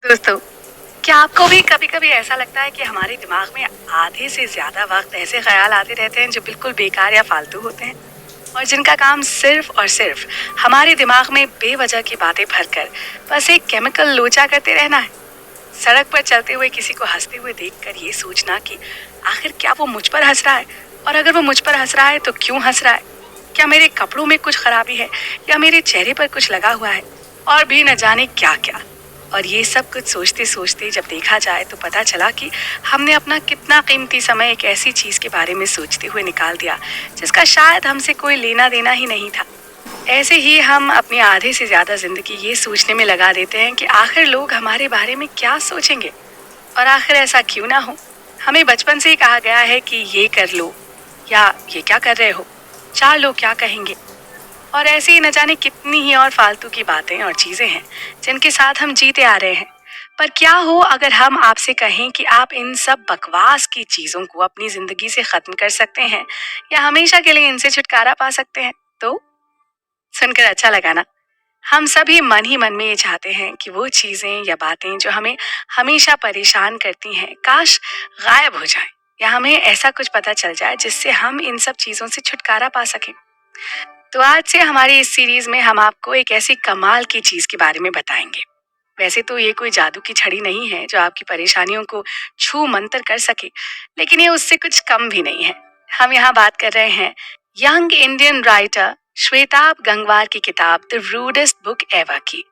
दोस्तों, क्या आपको भी कभी कभी ऐसा लगता है कि हमारे दिमाग में आधे से ज्यादा वक्त ऐसे ख्याल आते रहते हैं जो बिल्कुल बेकार या फालतू होते हैं और जिनका काम सिर्फ और सिर्फ हमारे दिमाग में बेवजह की बातें भरकर बस एक केमिकल लोचा करते रहना है। सड़क पर चलते हुए किसी को हंसते हुए देखकर ये सोचना कि आखिर क्या वो मुझ पर हंस रहा है, और अगर वो मुझ पर हंस रहा है तो क्यों हंस रहा है। क्या मेरे कपड़ों में कुछ खराबी है या मेरे चेहरे पर कुछ लगा हुआ है, और भी न जाने क्या क्या। और ये सब कुछ सोचते सोचते जब देखा जाए तो पता चला कि हमने अपना कितना कीमती समय एक ऐसी चीज के बारे में सोचते हुए निकाल दिया जिसका शायद हमसे कोई लेना देना ही नहीं था। ऐसे ही हम अपनी आधे से ज्यादा जिंदगी ये सोचने में लगा देते हैं कि आखिर लोग हमारे बारे में क्या सोचेंगे, और आखिर ऐसा क्यों ना हो। हमें बचपन से ही कहा गया है कि ये कर लो, या ये क्या कर रहे हो, चार लोग क्या कहेंगे। और ऐसे ही न जाने कितनी ही और फालतू की बातें और चीजें हैं जिनके साथ हम जीते आ रहे हैं। पर क्या हो अगर हम आपसे कहें कि आप इन सब बकवास की चीजों को अपनी जिंदगी से खत्म कर सकते हैं या हमेशा के लिए इनसे छुटकारा पा सकते हैं। तो सुनकर अच्छा लगा ना। हम सभी मन ही मन में ये चाहते हैं कि वो चीजें या बातें जो हमें हमेशा परेशान करती हैं काश गायब हो जाएं, या हमें ऐसा कुछ पता चल जाए जिससे हम इन सब चीजों से छुटकारा पा सकें। तो आज से हमारी इस सीरीज में हम आपको एक ऐसी कमाल की चीज के बारे में बताएंगे। वैसे तो ये कोई जादू की छड़ी नहीं है जो आपकी परेशानियों को छू मंतर कर सके, लेकिन ये उससे कुछ कम भी नहीं है। हम यहाँ बात कर रहे हैं young Indian writer Shwetab Gangwar की किताब द रूडेस्ट बुक एवर की।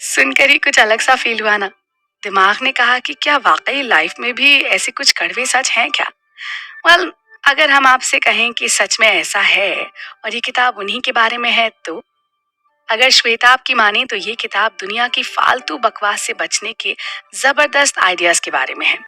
सुनकर ही कुछ अलग सा फील हुआ ना। दिमाग ने कहा कि क्या वाकई लाइफ में भी ऐसे कुछ कड़वे सच हैं क्या। वेल, अगर हम आपसे कहें कि सच में ऐसा है और ये किताब उन्हीं के बारे में है, तो अगर श्वेताब की माने तो ये किताब दुनिया की फालतू बकवास से बचने के जबरदस्त आइडियाज के बारे में है।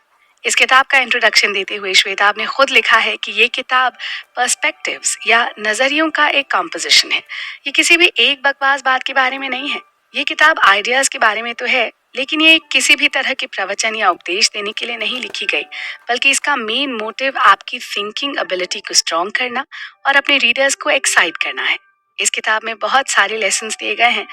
इस किताब का इंट्रोडक्शन देते हुए श्वेताब ने खुद लिखा है कि ये किताब पर्सपेक्टिव्स या नजरियों का एक कॉम्पोजिशन है। ये किसी भी एक बकवास बात के बारे में नहीं है। ये किताब आइडियाज के बारे में तो है, लेकिन ये किसी भी तरह के प्रवचन या उपदेश देने के लिए नहीं लिखी गई, बल्कि इसका मेन मोटिव आपकी थिंकिंग एबिलिटी को स्ट्रॉन्ग करना और अपने रीडर्स को एक्साइट करना है। इस किताब में बहुत सारे लेसन्स दिए गए हैं,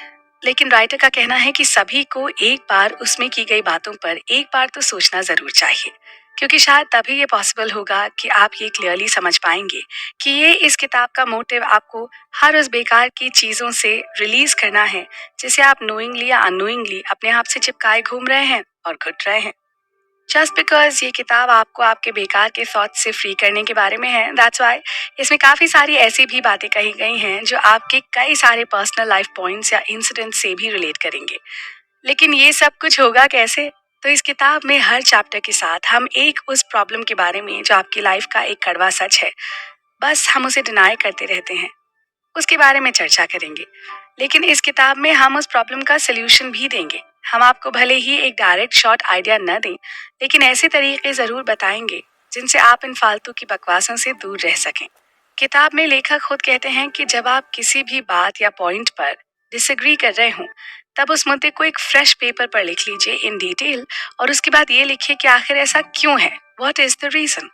लेकिन राइटर का कहना है कि सभी को एक बार उसमें की गई बातों पर एक बार तो सोचना जरूर चाहिए, क्योंकि शायद तभी ये पॉसिबल होगा कि आप ये क्लियरली समझ पाएंगे कि ये इस किताब का मोटिव आपको हर उस बेकार की चीजों से रिलीज करना है जिसे आप नोइंगली या अनोइंगली अपने आप से चिपकाए घूम रहे हैं और घुट रहे हैं। जस्ट बिकॉज ये किताब आपको आपके बेकार के थॉट से फ्री करने के बारे में है, दैट्स वाई इसमें काफी सारी ऐसी भी बातें कही गई हैं जो आपके कई सारे पर्सनल लाइफ पॉइंट्स या इंसिडेंट से भी रिलेट करेंगे। लेकिन ये सब कुछ होगा कैसे। तो इस किताब में हर चैप्टर के साथ हम एक उस प्रॉब्लम के बारे में जो आपकी लाइफ का एक कड़वा सच है, बस हम उसे डिनाई करते रहते हैं, उसके बारे में चर्चा करेंगे। लेकिन इस किताब में हम उस प्रॉब्लम का सोल्यूशन भी देंगे। हम आपको भले ही एक डायरेक्ट शॉर्ट आइडिया न दें, लेकिन ऐसे तरीके जरूर बताएंगे जिनसे आप इन फालतू की बकवासों से दूर रह सकें। किताब में लेखक खुद कहते हैं कि जब आप किसी भी बात या पॉइंट पर डिसएग्री कर रहे हों, तब उस मुद्दे को एक फ्रेश पेपर पर लिख लीजिए इन डिटेल, और उसके बाद ये लिखिए कि आखिर ऐसा क्यों है, what is the reason.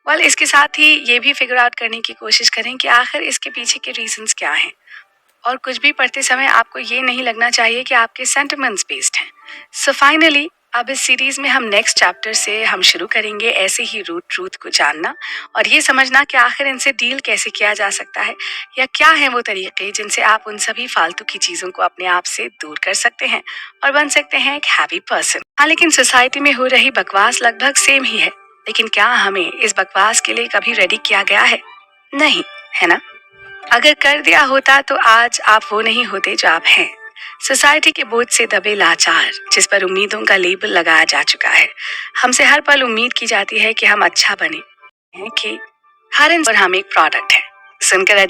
Well, इसके साथ ही ये भी फिगर आउट करने की कोशिश करें कि आखिर इसके पीछे के रीजंस क्या हैं। और कुछ भी पढ़ते समय आपको ये नहीं लगना चाहिए कि आपके सेंटिमेंट्स बेस्ड हैं। सो फाइनली अब इस सीरीज में हम नेक्स्ट चैप्टर से हम शुरू करेंगे ऐसे ही रूट ट्रूथ को जानना और ये समझना कि आखिर इनसे डील कैसे किया जा सकता है, या क्या है वो तरीके जिनसे आप उन सभी फालतू की चीजों को अपने आप से दूर कर सकते हैं और बन सकते हैं एक हैप्पी पर्सन। हाँ, लेकिन सोसाइटी में हो रही बकवास लगभग सेम ही है, लेकिन क्या हमें इस बकवास के लिए कभी रेडी किया गया है? नहीं, है ना। अगर कर दिया होता तो आज आप वो नहीं होते जो आप हैं। सोसाइटी के बोझ से दबे लाचार जिस पर उम्मीदों का लेबल लगाया जा चुका है। हमसे हर पल उम्मीद की जाती है कि हम अच्छा बने, हैं कि हर इंसान हम एक प्रोडक्ट है। सुनकर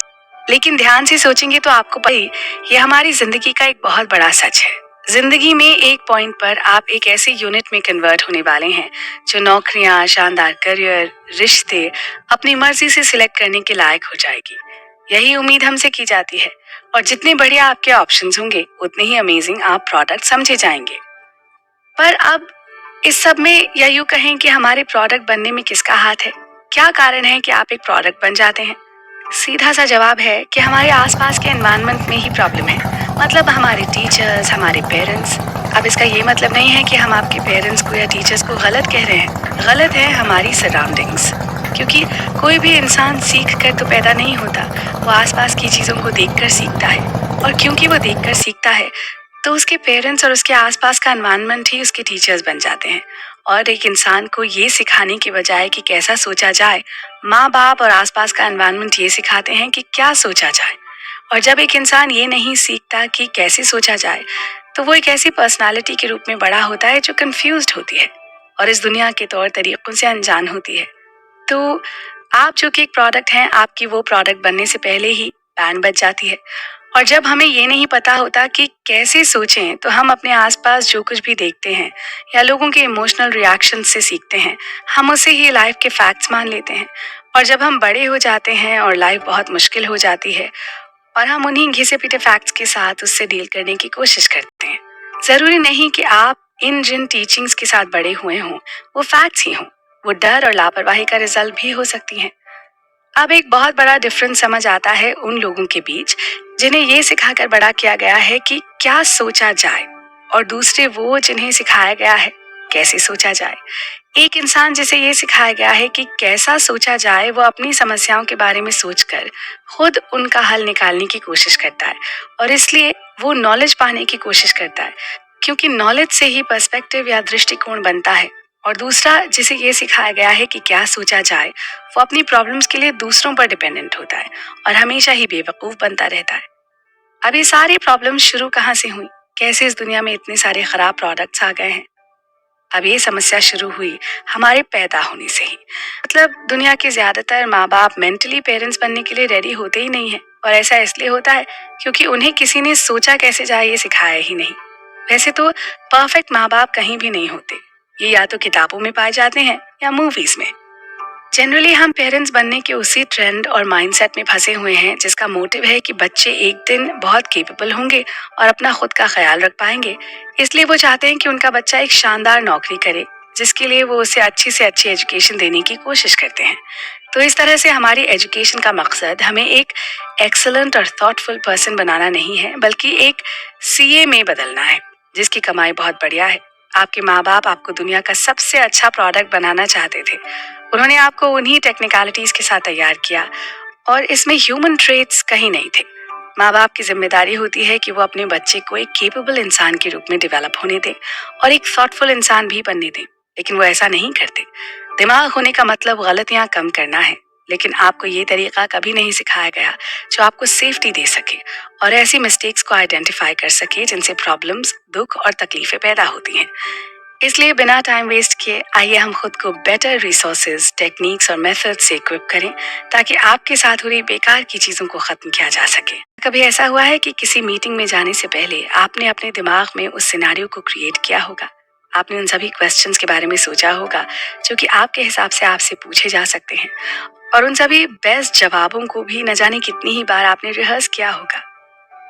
लेकिन ध्यान से सोचेंगे तो आपको पता ही ये हमारी जिंदगी का एक बहुत बड़ा सच है। जिंदगी में एक पॉइंट पर आप एक ऐसे यूनिट में कन्वर्ट होने वाले हैं जो नौकरियां, शानदार करियर, रिश्ते अपनी मर्जी से सिलेक्ट करने के लायक हो जाएगी। यही उम्मीद हमसे की जाती है, और जितने बढ़िया आपके ऑप्शंस होंगे उतने ही अमेजिंग आप प्रोडक्ट समझे जाएंगे। पर अब इस सब में या यूं कहें कि हमारे प्रोडक्ट बनने में किसका हाथ है? क्या कारण है कि आप एक प्रोडक्ट बन जाते हैं? सीधा सा जवाब है कि हमारे आसपास के एनवायरनमेंट में ही प्रॉब्लम है। मतलब हमारे टीचर्स, हमारे पेरेंट्स। अब इसका ये मतलब नहीं है कि हम आपके पेरेंट्स को या टीचर्स को गलत कह रहे हैं। गलत है हमारी सराउंडिंग्स, क्योंकि कोई भी इंसान सीख कर तो पैदा नहीं होता, वो आसपास की चीज़ों को देखकर सीखता है। और क्योंकि वो देखकर सीखता है तो उसके पेरेंट्स और उसके आसपास का एनवायरनमेंट ही उसके टीचर्स बन जाते हैं। और एक इंसान को ये सिखाने के बजाय कि कैसा सोचा जाए, माँ बाप और आसपास का एनवायरनमेंट ये सिखाते हैं कि क्या सोचा जाए। और जब एक इंसान ये नहीं सीखता कि कैसे सोचा जाए, तो वो एक ऐसी पर्सनालिटी के रूप में बड़ा होता है जो कंफ्यूज्ड होती है और इस दुनिया के तौर तरीकों से अनजान होती है। तो आप जो कि एक प्रोडक्ट हैं, आपकी वो प्रोडक्ट बनने से पहले ही बैन बच जाती है। और जब हमें ये नहीं पता होता कि कैसे सोचें, तो हम अपने आसपास जो कुछ भी देखते हैं या लोगों के इमोशनल रिएक्शन से सीखते हैं, हम उसे ही लाइफ के फैक्ट्स मान लेते हैं। और जब हम बड़े हो जाते हैं और लाइफ बहुत मुश्किल हो जाती है और हम उन्हीं घिसे पीटे फैक्ट्स के साथ उससे डील करने की कोशिश करते हैं। जरूरी नहीं कि आप इन जिन टीचिंग्स के साथ बड़े हुए हों वो फैक्ट्स ही हों, वो डर और लापरवाही का रिजल्ट भी हो सकती हैं। अब एक बहुत बड़ा डिफरेंस समझ आता है उन लोगों के बीच जिन्हें ये सिखाकर बड़ा किया गया है कि क्या सोचा जाए, और दूसरे वो जिन्हें सिखाया गया है कैसे सोचा जाए। एक इंसान जिसे ये सिखाया गया है कि कैसा सोचा जाए, वो अपनी समस्याओं के बारे में सोचकर खुद उनका हल निकालने की कोशिश करता है, और इसलिए वो नॉलेज पाने की कोशिश करता है, क्योंकि नॉलेज से ही पर्सपेक्टिव या दृष्टिकोण बनता है। और दूसरा जिसे ये सिखाया गया है कि क्या सोचा जाए, वो अपनी प्रॉब्लम्स के लिए दूसरों पर डिपेंडेंट होता है और हमेशा ही बेवकूफ बनता रहता है। अब ये सारी प्रॉब्लम्स शुरू कहाँ से हुई, कैसे इस दुनिया में इतने सारे खराब प्रोडक्ट्स आ गए हैं? अब ये समस्या शुरू हुई हमारे पैदा होने से ही। मतलब दुनिया के ज्यादातर माँ बाप मेंटली पेरेंट्स बनने के लिए रेडी होते ही नहीं है, और ऐसा इसलिए होता है क्योंकि उन्हें किसी ने सोचा कैसे जाए ये सिखाया ही नहीं। वैसे तो परफेक्ट माँ बाप कहीं भी नहीं होते, ये या तो किताबों में पाए जाते हैं या मूवीज में। जनरली हम पेरेंट्स बनने के उसी ट्रेंड और माइंडसेट में फंसे हुए हैं जिसका मोटिव है कि बच्चे एक दिन बहुत केपेबल होंगे और अपना खुद का ख्याल रख पाएंगे। इसलिए वो चाहते हैं कि उनका बच्चा एक शानदार नौकरी करे, जिसके लिए वो उसे अच्छी से अच्छी एजुकेशन देने की कोशिश करते हैं। तो इस तरह से हमारी एजुकेशन का मकसद हमें एक एक्सलेंट और थॉटफुल पर्सन बनाना नहीं है, बल्कि एक सीए में बदलना है जिसकी कमाई बहुत बढ़िया है। आपके माँ बाप आपको दुनिया का सबसे अच्छा प्रोडक्ट बनाना चाहते थे। उन्होंने आपको उन्हीं टेक्निकलिटीज के साथ तैयार किया, और इसमें ह्यूमन ट्रेट्स कहीं नहीं थे। माँ बाप की जिम्मेदारी होती है कि वो अपने बच्चे को एक केपेबल इंसान के रूप में डेवलप होने दें और एक थॉटफुल इंसान भी बनने दें, लेकिन वो ऐसा नहीं करते। दिमाग होने का मतलब गलतियां कम करना है, लेकिन आपको ये तरीका कभी नहीं सिखाया गया जो आपको सेफ्टी दे सके और ऐसी मिस्टेक्स को आइडेंटिफाई कर सके जिनसे प्रॉब्लम्स, दुख और तकलीफें पैदा होती हैं। इसलिए बिना टाइम वेस्ट किए आइए हम खुद को बेटर रिसोर्सेज, टेक्निक्स और मेथड से इक्विप करें, ताकि आपके साथ हो रही बेकार की चीजों को खत्म किया जा सके। कभी ऐसा हुआ है कि किसी मीटिंग में जाने से पहले आपने अपने दिमाग में उस सिनेरियो को क्रिएट किया होगा? आपने उन सभी क्वेश्चंस के बारे में सोचा होगा जो कि आपके हिसाब से आपसे पूछे जा सकते हैं, और उन सभी बेस्ट जवाबों को भी न जाने कितनी ही बार आपने रिहर्स किया होगा,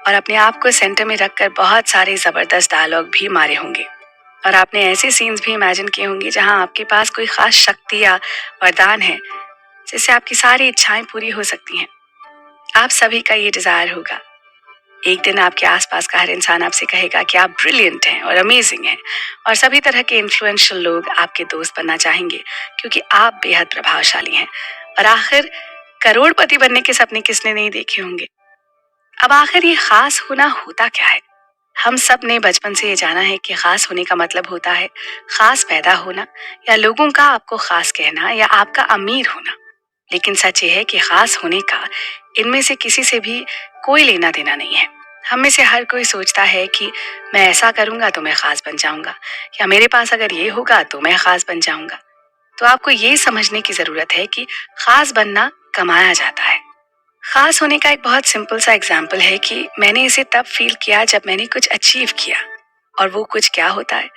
और अपने आप को सेंटर में रखकर बहुत सारे जबरदस्त डायलॉग भी मारे होंगे। और आपने ऐसे सीन्स भी इमेजिन किए होंगे जहां आपके पास कोई खास शक्ति या वरदान है जिससे आपकी सारी इच्छाएं पूरी हो सकती हैं। आप सभी का ये डिजायर होगा। एक दिन आपके आसपास का हर इंसान आपसे कहेगा कि आप ब्रिलियंट हैं और अमेजिंग हैं, और सभी तरह के इन्फ्लुएंशियल लोग आपके दोस्त बनना चाहेंगे क्योंकि आप बेहद प्रभावशाली हैं। और आखिर करोड़पति बनने के सपने किसने नहीं देखे होंगे? अब आखिर ये खास होना होता क्या है? हम सब ने बचपन से ये जाना है कि खास होने का मतलब होता है खास पैदा होना, या लोगों का आपको खास कहना, या आपका अमीर होना। लेकिन सच ये है कि खास होने का इनमें से किसी से भी कोई लेना देना नहीं है। हम में से हर कोई सोचता है कि मैं ऐसा करूंगा तो मैं खास बन जाऊंगा, या मेरे पास अगर ये होगा तो मैं खास बन जाऊंगा। तो आपको ये समझने की जरूरत है कि खास बनना कमाया जाता है। खास होने का एक बहुत सिंपल सा एग्जाम्पल है कि मैंने इसे तब फील किया जब मैंने कुछ अचीव किया। और वो कुछ क्या होता है?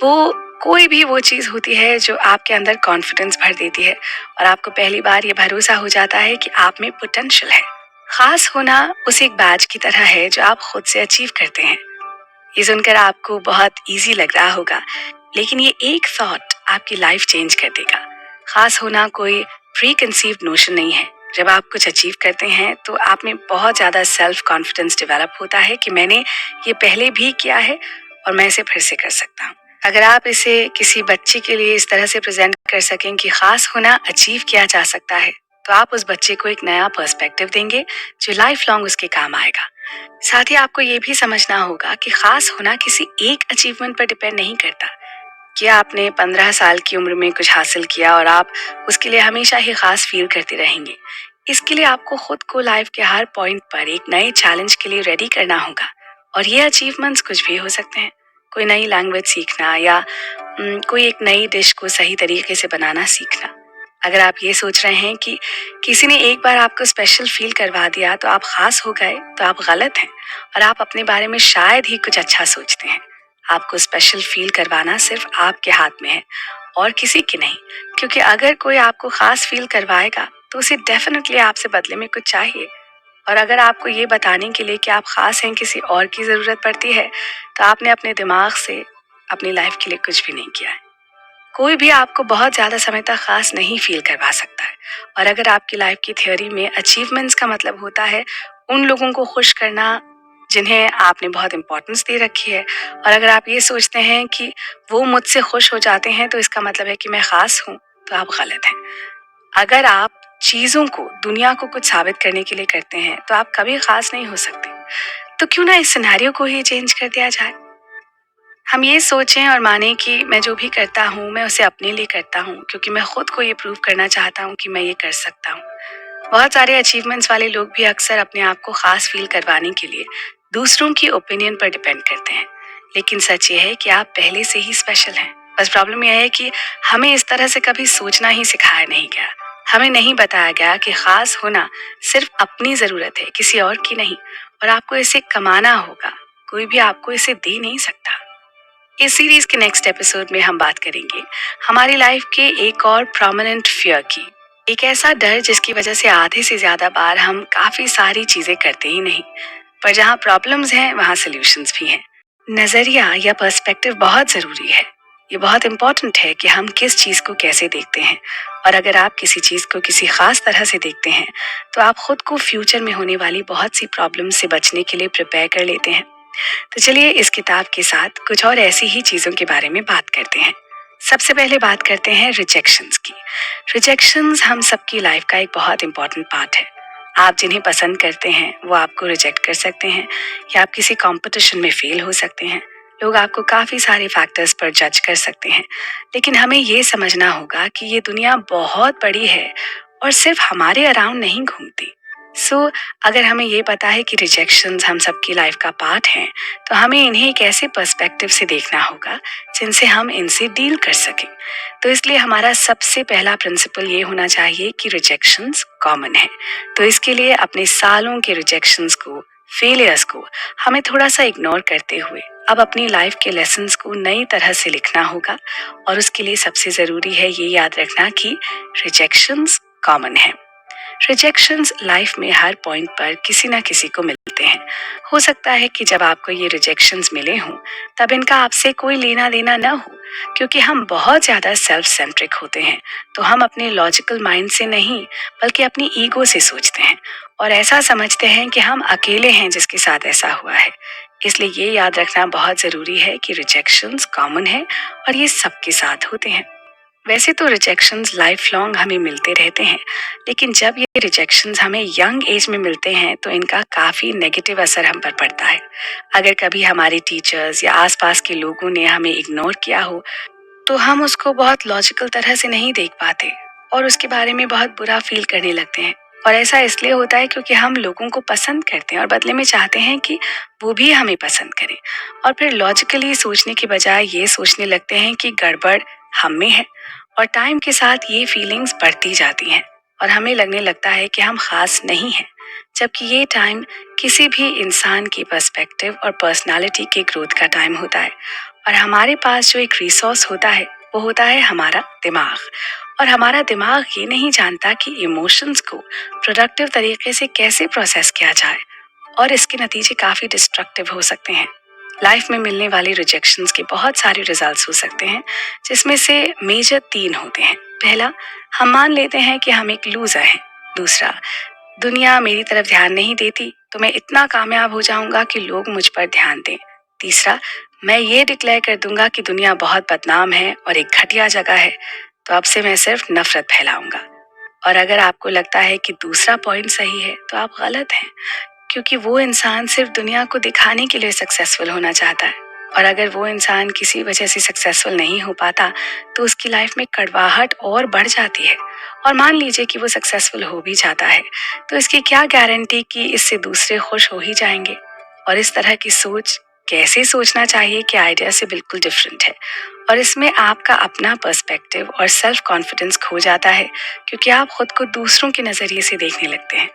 वो कोई भी वो चीज होती है जो आपके अंदर कॉन्फिडेंस भर देती है, और आपको पहली बार ये भरोसा हो जाता है कि आप में पोटेंशियल है। खास होना उस एक बैज की तरह है जो आप खुद से अचीव करते हैं। ये सुनकर आपको बहुत इजी लग रहा होगा, लेकिन ये एक थॉट आपकी लाइफ चेंज कर देगा। खास होना कोई प्री कंसीव्ड नोशन नहीं है। जब आप कुछ अचीव करते हैं तो आप में बहुत ज्यादा सेल्फ कॉन्फिडेंस डेवलप होता है कि मैंने ये पहले भी किया है और मैं इसे फिर से कर सकता हूँ। अगर आप इसे किसी बच्चे के लिए इस तरह से प्रेजेंट कर सकें कि खास होना अचीव किया जा सकता है, तो आप उस बच्चे को एक नया पर्सपेक्टिव देंगे जो लाइफ लॉन्ग उसके काम आएगा। साथ ही आपको ये भी समझना होगा कि खास होना किसी एक अचीवमेंट पर डिपेंड नहीं करता कि आपने 15 साल की उम्र में कुछ हासिल किया और आप उसके लिए हमेशा ही खास फील करते रहेंगे। इसके लिए आपको खुद को लाइफ के हर पॉइंट पर एक नए चैलेंज के लिए रेडी करना होगा। और ये अचीवमेंट्स कुछ भी हो सकते हैं। कोई नई लैंग्वेज सीखना या कोई एक नई डिश को सही तरीके से बनाना सीखना। अगर आप ये सोच रहे हैं कि किसी ने एक बार आपको स्पेशल फील करवा दिया तो आप खास हो गए, तो आप गलत हैं और आप अपने बारे में शायद ही कुछ अच्छा सोचते हैं। आपको स्पेशल फील करवाना सिर्फ आपके हाथ में है और किसी की नहीं, क्योंकि अगर कोई आपको खास फील करवाएगा तो उसे डेफिनेटली आपसे बदले में कुछ चाहिए। और अगर आपको ये बताने के लिए कि आप खास हैं किसी और की जरूरत पड़ती है, तो आपने अपने दिमाग से अपनी लाइफ के लिए कुछ भी नहीं किया है। कोई भी आपको बहुत ज्यादा समय तक खास नहीं फील करवा सकता है। और अगर आपकी लाइफ की थ्योरी में अचीवमेंट्स का मतलब होता है उन लोगों को खुश करना जिन्हें आपने बहुत इंपॉर्टेंस दे रखी है, और अगर आप ये सोचते हैं कि वो मुझसे खुश हो जाते हैं तो इसका मतलब है कि मैं खास हूँ, तो आप गलत हैं। अगर आप चीजों को, दुनिया को कुछ साबित करने के लिए करते हैं तो आप कभी खास नहीं हो सकते। तो क्यों ना इस सिनेरियो को ही चेंज कर दिया जाए। हम ये सोचें और माने कि मैं जो भी करता हूँ मैं उसे अपने लिए करता हूँ, क्योंकि मैं खुद को ये प्रूव करना चाहता हूँ कि मैं ये कर सकता हूँ। बहुत सारे अचीवमेंट्स वाले लोग भी अक्सर अपने आप को खास फील करवाने के लिए दूसरों की ओपिनियन पर डिपेंड करते हैं। लेकिन सच ये है कि आप पहले से ही स्पेशल हैं। बस प्रॉब्लम यह है कि हमें इस तरह से कभी सोचना ही सिखाया नहीं गया। हमें नहीं बताया गया कि खास होना सिर्फ अपनी जरूरत है, किसी और की नहीं। और आपको इसे कमाना होगा, कोई भी आपको इसे दे नहीं सकता। इस सीरीज के नेक्स्ट एपिसोड में हम बात करेंगे हमारी लाइफ के एक और प्रोमिनेंट फियर की। एक ऐसा डर जिसकी वजह से आधे से ज्यादा बार हम काफी सारी चीजें करते ही नहीं, पर जहाँ प्रॉब्लम्स हैं वहाँ सॉल्यूशंस भी हैं। नजरिया या पर्सपेक्टिव बहुत जरूरी है। ये बहुत इंपॉर्टेंट है कि हम किस चीज को कैसे देखते हैं। और अगर आप किसी चीज को किसी खास तरह से देखते हैं तो आप खुद को फ्यूचर में होने वाली बहुत सी प्रॉब्लम से बचने के लिए प्रिपेयर कर लेते हैं। तो चलिए इस किताब के साथ कुछ और ऐसी ही चीजों के बारे में बात करते हैं। सबसे पहले बात करते हैं रिजेक्शंस की। रिजेक्शंस हम सबकी लाइफ का एक बहुत इंपॉर्टेंट पार्ट है। आप जिन्हें पसंद करते हैं वो आपको रिजेक्ट कर सकते हैं, या आप किसी कंपटीशन में फेल हो सकते हैं। लोग आपको काफी सारे फैक्टर्स पर जज कर सकते हैं, लेकिन हमें ये समझना होगा कि ये दुनिया बहुत बड़ी है और सिर्फ हमारे अराउंड नहीं घूमती। अगर हमें ये पता है कि रिजेक्शंस हम सबकी लाइफ का पार्ट हैं, तो हमें इन्हें एक ऐसे पर्सपेक्टिव से देखना होगा जिनसे हम इनसे डील कर सकें। तो इसलिए हमारा सबसे पहला प्रिंसिपल ये होना चाहिए कि रिजेक्शंस कॉमन है। तो इसके लिए अपने सालों के रिजेक्शंस को, फेलियर्स को हमें थोड़ा सा इग्नोर करते हुए अब अपनी लाइफ के लेसन्स को नई तरह से लिखना होगा। और उसके लिए सबसे जरूरी है ये याद रखना कि रिजेक्शंस कॉमन है। रिजेक्शंस लाइफ में हर पॉइंट पर किसी ना किसी को मिलते हैं। हो सकता है कि जब आपको ये रिजेक्शंस मिले हों तब इनका आपसे कोई लेना देना न हो, क्योंकि हम बहुत ज्यादा सेल्फ सेंट्रिक होते हैं। तो हम अपने लॉजिकल माइंड से नहीं बल्कि अपनी ईगो से सोचते हैं और ऐसा समझते हैं कि हम अकेले हैं जिसके साथ ऐसा हुआ है। इसलिए ये याद रखना बहुत जरूरी है कि रिजेक्शंस कॉमन है और ये सबके साथ होते हैं। वैसे तो रिजेक्शंस लाइफ लॉन्ग हमें मिलते रहते हैं, लेकिन जब ये रिजेक्शंस हमें यंग एज में मिलते हैं तो इनका काफी नेगेटिव असर हम पर पड़ता है। अगर कभी हमारे टीचर्स या आसपास के लोगों ने हमें इग्नोर किया हो तो हम उसको बहुत लॉजिकल तरह से नहीं देख पाते और उसके बारे में बहुत बुरा फील करने लगते हैं। और ऐसा इसलिए होता है क्योंकि हम लोगों को पसंद करते हैं और बदले में चाहते हैं कि वो भी हमें पसंद करें। और फिर लॉजिकली सोचने के बजाय ये सोचने लगते हैं कि गड़बड़ हम में है। और टाइम के साथ ये फीलिंग्स बढ़ती जाती हैं और हमें लगने लगता है कि हम खास नहीं हैं, जबकि ये टाइम किसी भी इंसान की पर्सपेक्टिव और पर्सनालिटी के ग्रोथ का टाइम होता है। और हमारे पास जो एक रिसोर्स होता है वो होता है हमारा दिमाग। और हमारा दिमाग ये नहीं जानता कि इमोशंस को प्रोडक्टिव तरीके से कैसे प्रोसेस किया जाए, और इसके नतीजे काफी डिस्ट्रक्टिव हो सकते हैं। लाइफ में मिलने वाले रिजेक्शंस के बहुत सारे रिजल्ट्स हो सकते हैं, जिसमें से मेजर 3 होते हैं। पहला, हम मान लेते हैं कि हम एक लूजर हैं। दूसरा, दुनिया मेरी तरफ ध्यान नहीं देती तो मैं इतना कामयाब हो जाऊंगा कि लोग मुझ पर ध्यान दें। तीसरा, मैं ये डिक्लेयर कर दूंगा कि दुनिया बहुत बदनाम है और एक घटिया जगह है, तो अब से मैं सिर्फ नफरत फैलाऊंगा। और अगर आपको लगता है कि दूसरा पॉइंट सही है तो आप गलत हैं, क्योंकि वो इंसान सिर्फ दुनिया को दिखाने के लिए सक्सेसफुल होना चाहता है। और अगर वो इंसान किसी वजह से सक्सेसफुल नहीं हो पाता तो उसकी लाइफ में कड़वाहट और बढ़ जाती है। और मान लीजिए कि वो सक्सेसफुल हो भी जाता है, तो इसकी क्या गारंटी कि इससे दूसरे खुश हो ही जाएंगे। और इस तरह की सोच कैसे सोचना चाहिए कि आइडिया से बिल्कुल डिफरेंट है। और इसमें आपका अपना पर्सपेक्टिव और सेल्फ कॉन्फिडेंस खो जाता है, क्योंकि आप खुद को दूसरों के नजरिए से देखने लगते हैं।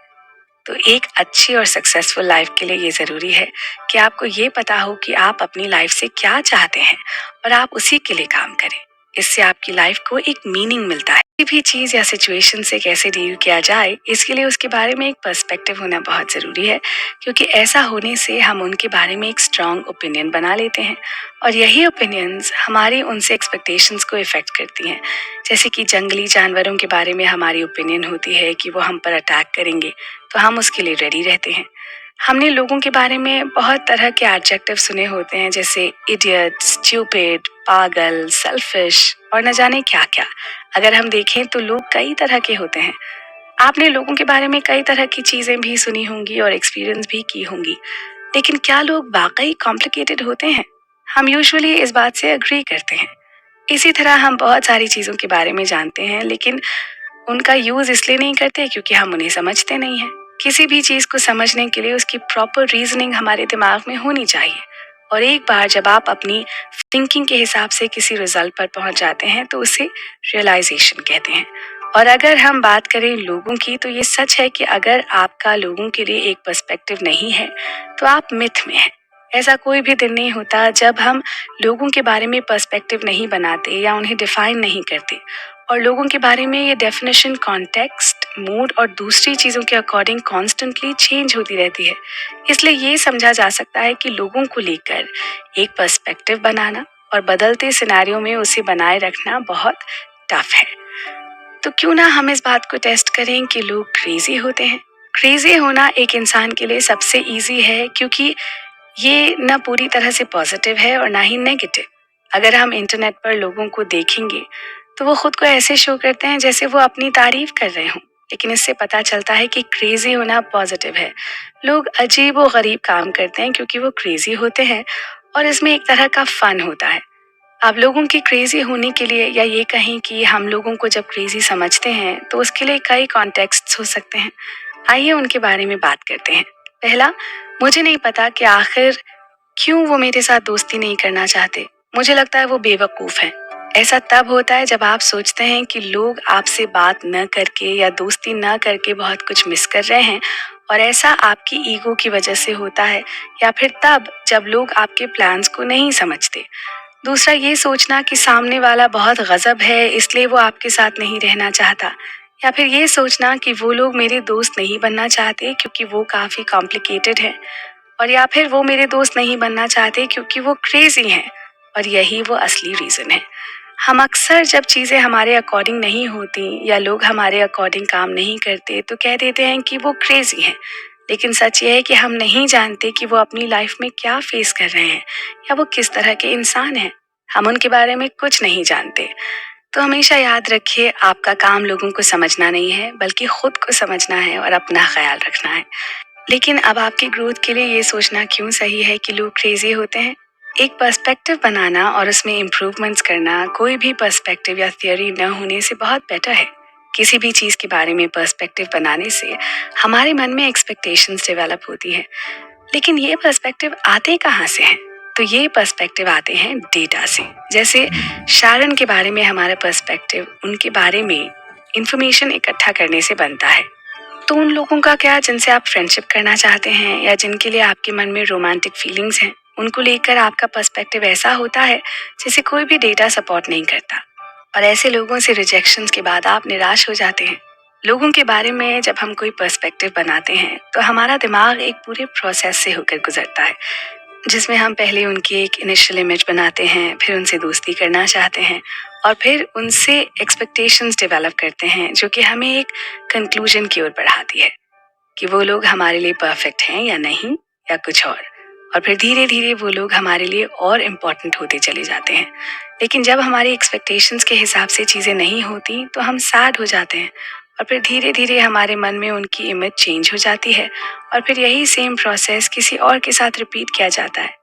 तो एक अच्छी और सक्सेसफुल लाइफ के लिए ये जरूरी है कि आपको ये पता हो कि आप अपनी लाइफ से क्या चाहते हैं और आप उसी के लिए काम करें। इससे आपकी लाइफ को एक मीनिंग मिलता है। किसी भी चीज या सिचुएशन से कैसे डील किया जाए, इसके लिए उसके बारे में एक पर्सपेक्टिव होना बहुत जरूरी है, क्योंकि ऐसा होने से हम उनके बारे में एक स्ट्रांग ओपिनियन बना लेते हैं। और यही ओपिनियंस हमारी उनसे एक्सपेक्टेशंस को इफेक्ट करती हैं। जैसे कि जंगली जानवरों के बारे में हमारी ओपिनियन होती है कि वो हम पर अटैक करेंगे, तो हम उसके लिए रेडी रहते हैं। हमने लोगों के बारे में बहुत तरह के एडजेक्टिव सुने होते हैं, जैसे इडियट, स्टूपिड, पागल, सेल्फिश और न जाने क्या क्या। अगर हम देखें तो लोग कई तरह के होते हैं। आपने लोगों के बारे में कई तरह की चीजें भी सुनी होंगी और एक्सपीरियंस भी की होंगी, लेकिन क्या लोग वाकई कॉम्प्लिकेटेड होते हैं? हम यूजुअली इस बात से अग्री करते हैं। इसी तरह हम बहुत सारी चीजों के बारे में जानते हैं, लेकिन उनका यूज इसलिए नहीं करते क्योंकि हम उन्हें समझते नहीं हैं। किसी भी चीज को समझने के लिए उसकी प्रॉपर रीजनिंग हमारे दिमाग में होनी चाहिए। और एक बार जब आप अपनी थिंकिंग के हिसाब से किसी रिजल्ट पर पहुंच जाते हैं तो उसे रियलाइजेशन कहते हैं। और अगर हम बात करें लोगों की, तो ये सच है कि अगर आपका लोगों के लिए एक पर्सपेक्टिव नहीं है तो आप मिथ में हैं। ऐसा कोई भी दिन नहीं होता जब हम लोगों के बारे में पर्सपेक्टिव नहीं बनाते या उन्हें डिफाइन नहीं करते। और लोगों के बारे में ये डेफिनेशन कॉन्टेक्स्ट, मूड और दूसरी चीज़ों के अकॉर्डिंग कॉन्स्टेंटली चेंज होती रहती है। इसलिए ये समझा जा सकता है कि लोगों को लेकर एक पर्सपेक्टिव बनाना और बदलते सिनेरियो में उसे बनाए रखना बहुत टफ है। तो क्यों ना हम इस बात को टेस्ट करें कि लोग क्रेजी होते हैं। क्रेजी होना एक इंसान के लिए सबसे इजी है, क्योंकि ये न पूरी तरह से पॉजिटिव है और ना ही नेगेटिव। अगर हम इंटरनेट पर लोगों को देखेंगे तो वो खुद को ऐसे शो करते हैं जैसे वो अपनी तारीफ कर रहे हों, लेकिन इससे पता चलता है कि क्रेजी होना पॉजिटिव है। लोग अजीब व गरीब काम करते हैं क्योंकि वो क्रेजी होते हैं, और इसमें एक तरह का फन होता है। अब लोगों की क्रेजी होने के लिए, या ये कहें कि हम लोगों को जब क्रेजी समझते हैं तो उसके लिए कई कॉन्टेक्स्ट हो सकते हैं। आइए उनके बारे में बात करते हैं। पहला, मुझे नहीं पता कि आखिर क्यों वो मेरे साथ दोस्ती नहीं करना चाहते। मुझे लगता है वो बेवकूफ है। ऐसा तब होता है जब आप सोचते हैं कि लोग आपसे बात न करके या दोस्ती न करके बहुत कुछ मिस कर रहे हैं, और ऐसा आपकी ईगो की वजह से होता है, या फिर तब जब लोग आपके प्लान्स को नहीं समझते। दूसरा, ये सोचना कि सामने वाला बहुत गजब है इसलिए वो आपके साथ नहीं रहना चाहता, या फिर ये सोचना कि वो लोग मेरे दोस्त नहीं बनना चाहते क्योंकि वो काफी कॉम्प्लिकेटेड है, और या फिर वो मेरे दोस्त नहीं बनना चाहते क्योंकि वो क्रेजी हैं, और यही वो असली रीजन है। हम अक्सर जब चीजें हमारे अकॉर्डिंग नहीं होती या लोग हमारे अकॉर्डिंग काम नहीं करते तो कह देते हैं कि वो क्रेजी हैं, लेकिन सच ये है कि हम नहीं जानते कि वो अपनी लाइफ में क्या फेस कर रहे हैं या वो किस तरह के इंसान हैं। हम उनके बारे में कुछ नहीं जानते। तो हमेशा याद रखिए, आपका काम लोगों को समझना नहीं है, बल्कि खुद को समझना है और अपना ख्याल रखना है। लेकिन अब आपकी ग्रोथ के लिए ये सोचना क्यों सही है कि लोग क्रेजी होते हैं? एक पर्सपेक्टिव बनाना और उसमें इम्प्रूवमेंट्स करना कोई भी पर्सपेक्टिव या थियोरी न होने से बहुत बेटर है। किसी भी चीज के बारे में पर्सपेक्टिव बनाने से हमारे मन में एक्सपेक्टेशंस डेवलप होती है। लेकिन ये पर्सपेक्टिव आते कहाँ से हैं? तो ये पर्सपेक्टिव आते हैं डेटा से। जैसे शारन के बारे में हमारा पर्सपेक्टिव उनके बारे में इंफॉर्मेशन इकट्ठा करने से बनता है। तो उन लोगों का क्या जिनसे आप फ्रेंडशिप करना चाहते हैं या जिनके लिए आपके मन में रोमांटिक फीलिंग्स हैं, उनको लेकर आपका पर्सपेक्टिव ऐसा होता है जिसे कोई भी डेटा सपोर्ट नहीं करता। और ऐसे लोगों से रिजेक्शंस के बाद आप निराश हो जाते हैं। लोगों के बारे में जब हम कोई पर्सपेक्टिव बनाते हैं तो हमारा दिमाग एक पूरे प्रोसेस से होकर गुजरता है, जिसमें हम पहले उनकी एक इनिशियल इमेज बनाते हैं, फिर उनसे दोस्ती करना चाहते हैं, और फिर उनसे एक्सपेक्टेशंस डेवलप करते हैं जो कि हमें एक कंक्लूजन की ओर बढ़ाती है कि वो लोग हमारे लिए परफेक्ट हैं या नहीं, या कुछ और। और फिर धीरे धीरे वो लोग हमारे लिए और इम्पोर्टेंट होते चले जाते हैं। लेकिन जब हमारी एक्सपेक्टेशंस के हिसाब से चीज़ें नहीं होती तो हम सैड हो जाते हैं और फिर धीरे धीरे हमारे मन में उनकी इमेज चेंज हो जाती है और फिर यही सेम प्रोसेस किसी और के साथ रिपीट किया जाता है।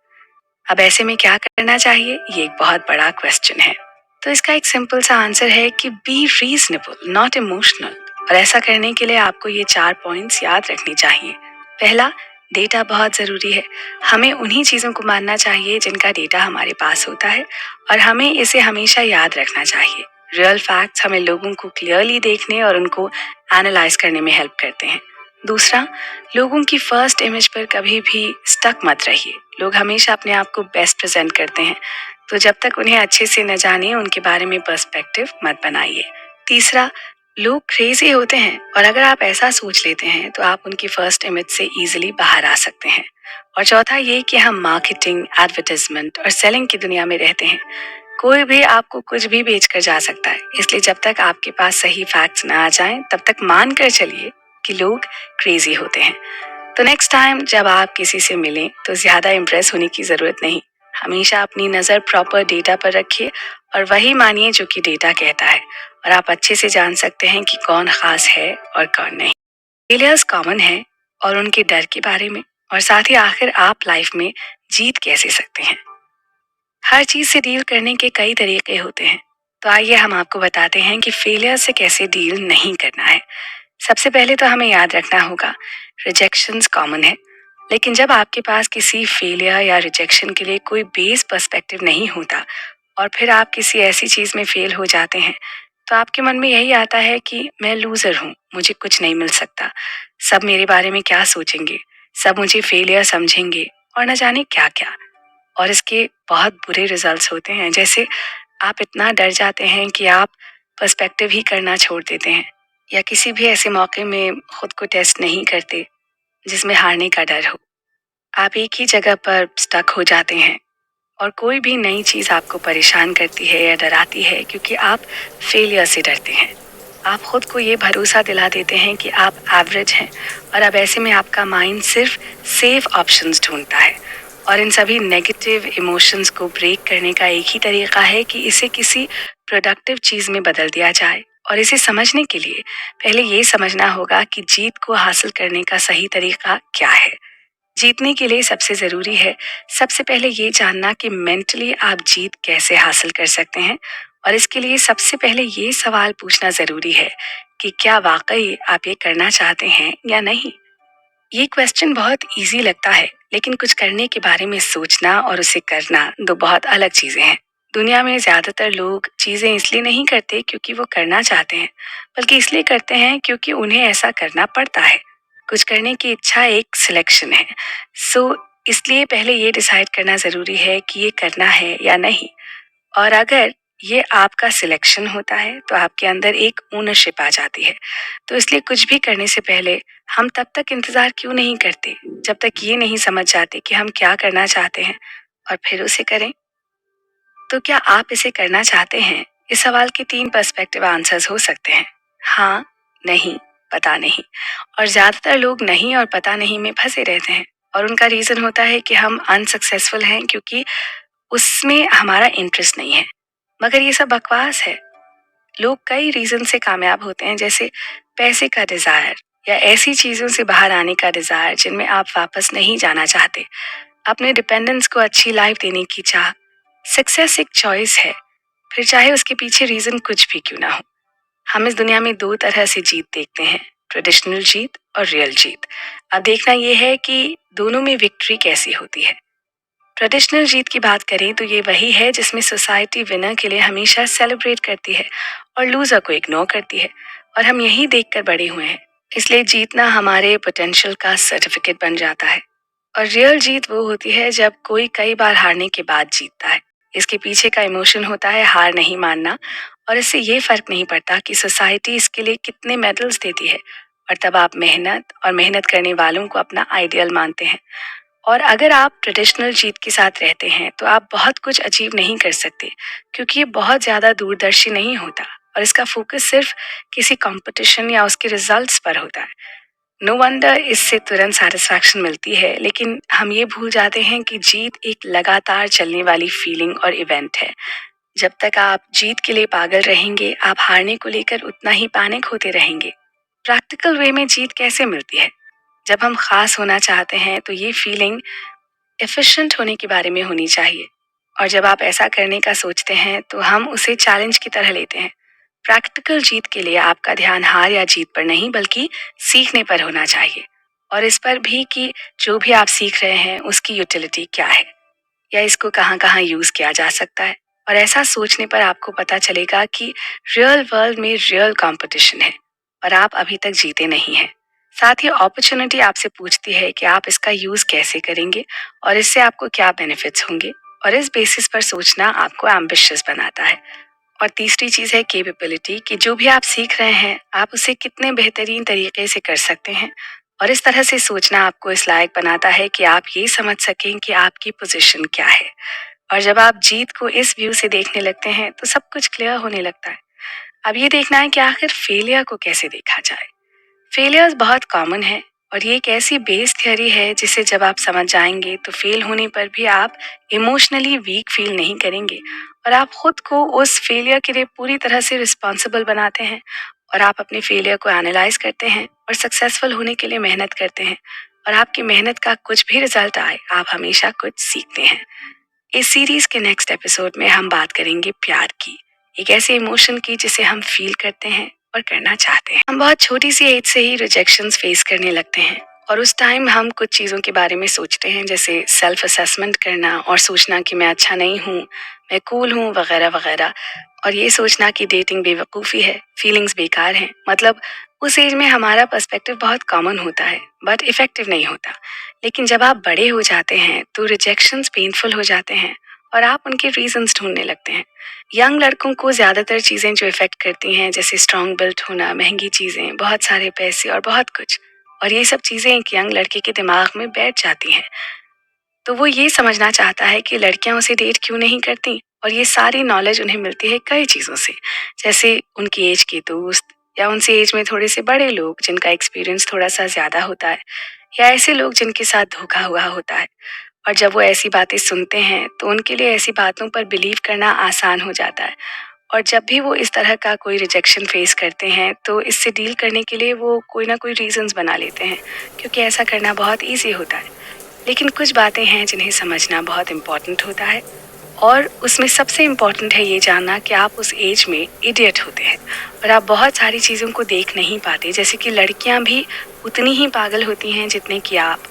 अब ऐसे में क्या करना चाहिए, ये एक बहुत बड़ा क्वेश्चन है। तो इसका एक सिंपल सा आंसर है कि बी रीजनेबल नॉट इमोशनल। और ऐसा करने के लिए आपको ये 4 पॉइंट्स याद रखनी चाहिए। पहला, डेटा बहुत ज़रूरी है। हमें उन्हीं चीज़ों को मानना चाहिए जिनका डेटा हमारे पास होता है और हमें इसे हमेशा याद रखना चाहिए। रियल फैक्ट्स हमें लोगों को क्लियरली देखने और उनको एनालाइज करने में हेल्प करते हैं। दूसरा, लोगों की फर्स्ट इमेज पर कभी भी स्टक मत रहिए। लोग हमेशा अपने आप को बेस्ट प्रेजेंट करते हैं, तो जब तक उन्हें अच्छे से न जाने उनके बारे में पर्सपेक्टिव मत बनाइए। तीसरा, लोग क्रेजी होते हैं और अगर आप ऐसा सोच लेते हैं तो आप उनकी फर्स्ट इमेज से इजीली बाहर आ सकते हैं। और चौथा ये कि हम मार्केटिंग, एडवर्टाइजमेंट और सेलिंग की दुनिया में रहते हैं। कोई भी आपको कुछ भी बेच कर जा सकता है, इसलिए जब तक आपके पास सही फैक्ट्स ना आ जाएं तब तक मान कर चलिए कि लोग क्रेजी होते हैं। तो नेक्स्ट टाइम जब आप किसी से मिलें तो ज्यादा इम्प्रेस होने की जरूरत नहीं। हमेशा अपनी नजर प्रॉपर डेटा पर रखिए और वही मानिए जो कि डेटा कहता है, और आप अच्छे से जान सकते हैं कि कौन खास है और कौन नहीं। फेलियर्स कॉमन है और उनके डर के बारे में, और साथ ही आखिर आप लाइफ में जीत कैसे सकते हैं। हर चीज से डील करने के कई तरीके होते हैं, तो आइए हम आपको बताते हैं कि फेलियर से कैसे डील नहीं करना है। सबसे पहले तो हमें याद रखना होगा, रिजेक्शंस कॉमन है, लेकिन जब आपके पास किसी फेलियर या रिजेक्शन के लिए कोई बेस पर्सपेक्टिव नहीं होता और फिर आप किसी ऐसी चीज में फेल हो जाते हैं तो आपके मन में यही आता है कि मैं लूजर हूँ, मुझे कुछ नहीं मिल सकता, सब मेरे बारे में क्या सोचेंगे, सब मुझे फेलियर समझेंगे और न जाने क्या क्या। और इसके बहुत बुरे रिजल्ट्स होते हैं, जैसे आप इतना डर जाते हैं कि आप पर्सपेक्टिव ही करना छोड़ देते हैं या किसी भी ऐसे मौके में खुद को टेस्ट नहीं करते जिसमें हारने का डर हो। आप एक ही जगह पर स्टक हो जाते हैं और कोई भी नई चीज़ आपको परेशान करती है या डराती है क्योंकि आप फेलियर से डरते हैं। आप खुद को ये भरोसा दिला देते हैं कि आप एवरेज हैं और अब ऐसे में आपका माइंड सिर्फ सेफ ऑप्शंस ढूंढता है। और इन सभी नेगेटिव इमोशंस को ब्रेक करने का एक ही तरीका है कि इसे किसी प्रोडक्टिव चीज़ में बदल दिया जाए। और इसे समझने के लिए पहले ये समझना होगा कि जीत को हासिल करने का सही तरीका क्या है। जीतने के लिए सबसे ज़रूरी है सबसे पहले ये जानना कि मेंटली आप जीत कैसे हासिल कर सकते हैं। और इसके लिए सबसे पहले ये सवाल पूछना ज़रूरी है कि क्या वाकई आप ये करना चाहते हैं या नहीं। ये क्वेश्चन बहुत इजी लगता है, लेकिन कुछ करने के बारे में सोचना और उसे करना दो बहुत अलग चीज़ें हैं। दुनिया में ज़्यादातर लोग चीज़ें इसलिए नहीं करते क्योंकि वो करना चाहते हैं, बल्कि इसलिए करते हैं क्योंकि उन्हें ऐसा करना पड़ता है। कुछ करने की इच्छा एक सिलेक्शन है, सो इसलिए पहले ये डिसाइड करना ज़रूरी है कि ये करना है या नहीं। और अगर ये आपका सिलेक्शन होता है तो आपके अंदर एक ओनरशिप आ जाती है। तो इसलिए कुछ भी करने से पहले हम तब तक इंतज़ार क्यों नहीं करते जब तक ये नहीं समझ जाते कि हम क्या करना चाहते हैं और फिर उसे करें। तो क्या आप इसे करना चाहते हैं? इस सवाल के 3 पर्सपेक्टिव आंसर्स हो सकते हैं, हाँ, नहीं, पता नहीं। और ज़्यादातर लोग नहीं और पता नहीं में फंसे रहते हैं और उनका रीज़न होता है कि हम अनसक्सेसफुल हैं क्योंकि उसमें हमारा इंटरेस्ट नहीं है। मगर ये सब बकवास है। लोग कई रीजन से कामयाब होते हैं, जैसे पैसे का डिजायर या ऐसी चीजों से बाहर आने का डिजायर जिनमें आप वापस नहीं जाना चाहते, अपने डिपेंडेंस को अच्छी लाइफ देने की चाह। सक्सेस एक चॉइस है, फिर चाहे उसके पीछे रीजन कुछ भी क्यों ना हो। हम इस दुनिया में 2 तरह से जीत देखते हैं, ट्रेडिशनल जीत और रियल जीत। अब देखना यह है कि दोनों में विक्ट्री कैसी होती है। ट्रेडिशनल जीत की बात करें तो ये वही है जिसमें सोसाइटी विनर के लिए हमेशा सेलिब्रेट करती है और लूजर को इग्नोर करती है, और हम यही देखकर बड़े हुए हैं, इसलिए जीतना हमारे पोटेंशियल का सर्टिफिकेट बन जाता है। और रियल जीत वो होती है जब कोई कई बार हारने के बाद जीतता है। इसके पीछे का इमोशन होता है हार नहीं मानना, और इससे ये फर्क नहीं पड़ता कि सोसाइटी इसके लिए कितने मेडल्स देती है, और तब आप मेहनत और मेहनत करने वालों को अपना आइडियल मानते हैं। और अगर आप ट्रेडिशनल जीत के साथ रहते हैं तो आप बहुत कुछ अचीव नहीं कर सकते, क्योंकि ये बहुत ज़्यादा दूरदर्शी नहीं होता और इसका फोकस सिर्फ किसी कंपटीशन या उसके रिजल्ट्स पर होता है। नो वंडर इससे तुरंत सेटिस्फैक्शन मिलती है, लेकिन हम ये भूल जाते हैं कि जीत एक लगातार चलने वाली फीलिंग और इवेंट है। जब तक आप जीत के लिए पागल रहेंगे, आप हारने को लेकर उतना ही पैनिक होते रहेंगे। प्रैक्टिकल वे में जीत कैसे मिलती है? जब हम खास होना चाहते हैं तो ये फीलिंग एफिशिएंट होने के बारे में होनी चाहिए। और जब आप ऐसा करने का सोचते हैं तो हम उसे चैलेंज की तरह लेते हैं। प्रैक्टिकल जीत के लिए आपका ध्यान हार या जीत पर नहीं बल्कि सीखने पर होना चाहिए। और इस पर भी कि जो भी आप सीख रहे हैं उसकी यूटिलिटी क्या है, या इसको कहाँ कहाँ यूज किया जा सकता है। और ऐसा सोचने पर आपको पता चलेगा कि रियल वर्ल्ड में रियल कंपटीशन है और आप अभी तक जीते नहीं हैं। साथ ही अपॉर्चुनिटी आपसे पूछती है कि आप इसका यूज कैसे करेंगे और इससे आपको क्या बेनिफिट्स होंगे। और इस बेसिस पर सोचना आपको एम्बिशियस बनाता है। और तीसरी चीज है केपेबिलिटी, कि जो भी आप सीख रहे हैं आप उसे कितने बेहतरीन तरीके से कर सकते हैं। और इस तरह से सोचना आपको इस लायक बनाता है कि आप ये समझ सकें कि आपकी पोजीशन क्या है। और जब आप जीत को इस व्यू से देखने लगते हैं तो सब कुछ क्लियर होने लगता है। अब ये देखना है कि आखिर फेलियर को कैसे देखा जाए। फेलियर्स बहुत कॉमन है और ये एक ऐसी बेस थियरी है जिसे जब आप समझ जाएंगे तो फेल होने पर भी आप इमोशनली वीक फील नहीं करेंगे। और आप खुद को उस फेलियर के लिए पूरी तरह से रिस्पॉन्सिबल बनाते हैं। और आप अपने फेलियर को एनालाइज करते हैं और सक्सेसफुल होने के लिए मेहनत करते हैं। और आपकी मेहनत का कुछ भी रिजल्ट आए, आप हमेशा कुछ सीखते हैं। इस सीरीज के नेक्स्ट एपिसोड में हम बात करेंगे प्यार की, एक ऐसे इमोशन की जिसे हम फील करते हैं और करना चाहते हैं। हम बहुत छोटी सी एज से ही रिजेक्शंस फेस करने लगते हैं और उस टाइम हम कुछ चीज़ों के बारे में सोचते हैं, जैसे सेल्फ असेसमेंट करना और सोचना कि मैं अच्छा नहीं हूँ, मैं कूल हूँ, वगैरह वगैरह। और ये सोचना कि डेटिंग बेवकूफ़ी है, फीलिंग्स बेकार हैं। मतलब उस एज में हमारा पर्सपेक्टिव बहुत कॉमन होता है बट इफेक्टिव नहीं होता। लेकिन जब आप बड़े हो जाते हैं तो रिजेक्शंस पेनफुल हो जाते हैं और आप उनके रीजंस ढूंढने लगते हैं। यंग लड़कों को ज़्यादातर चीज़ें जो इफ़ेक्ट करती हैं, जैसे स्ट्रॉन्ग बिल्ट होना, महंगी चीज़ें, बहुत सारे पैसे और बहुत कुछ। और ये सब चीज़ें एक यंग लड़के के दिमाग में बैठ जाती हैं। तो वो ये समझना चाहता है कि लड़कियां उसे डेट क्यों नहीं करती। और ये सारी नॉलेज उन्हें मिलती है कई चीज़ों से, जैसे उनकी एज के दोस्त, या उनसे एज में थोड़े से बड़े लोग जिनका एक्सपीरियंस थोड़ा सा ज़्यादा होता है, या ऐसे लोग जिनके साथ धोखा हुआ होता है। और जब वो ऐसी बातें सुनते हैं तो उनके लिए ऐसी बातों पर बिलीव करना आसान हो जाता है। और जब भी वो इस तरह का कोई रिजेक्शन फेस करते हैं तो इससे डील करने के लिए वो कोई ना कोई रीजंस बना लेते हैं, क्योंकि ऐसा करना बहुत ईजी होता है। लेकिन कुछ बातें हैं जिन्हें समझना बहुत इम्पोर्टेंट होता है। और उसमें सबसे इम्पोर्टेंट है ये जानना कि आप उस एज में इडियट होते हैं और आप बहुत सारी चीज़ों को देख नहीं पाते, जैसे कि लड़कियां भी उतनी ही पागल होती हैं जितने कि आप।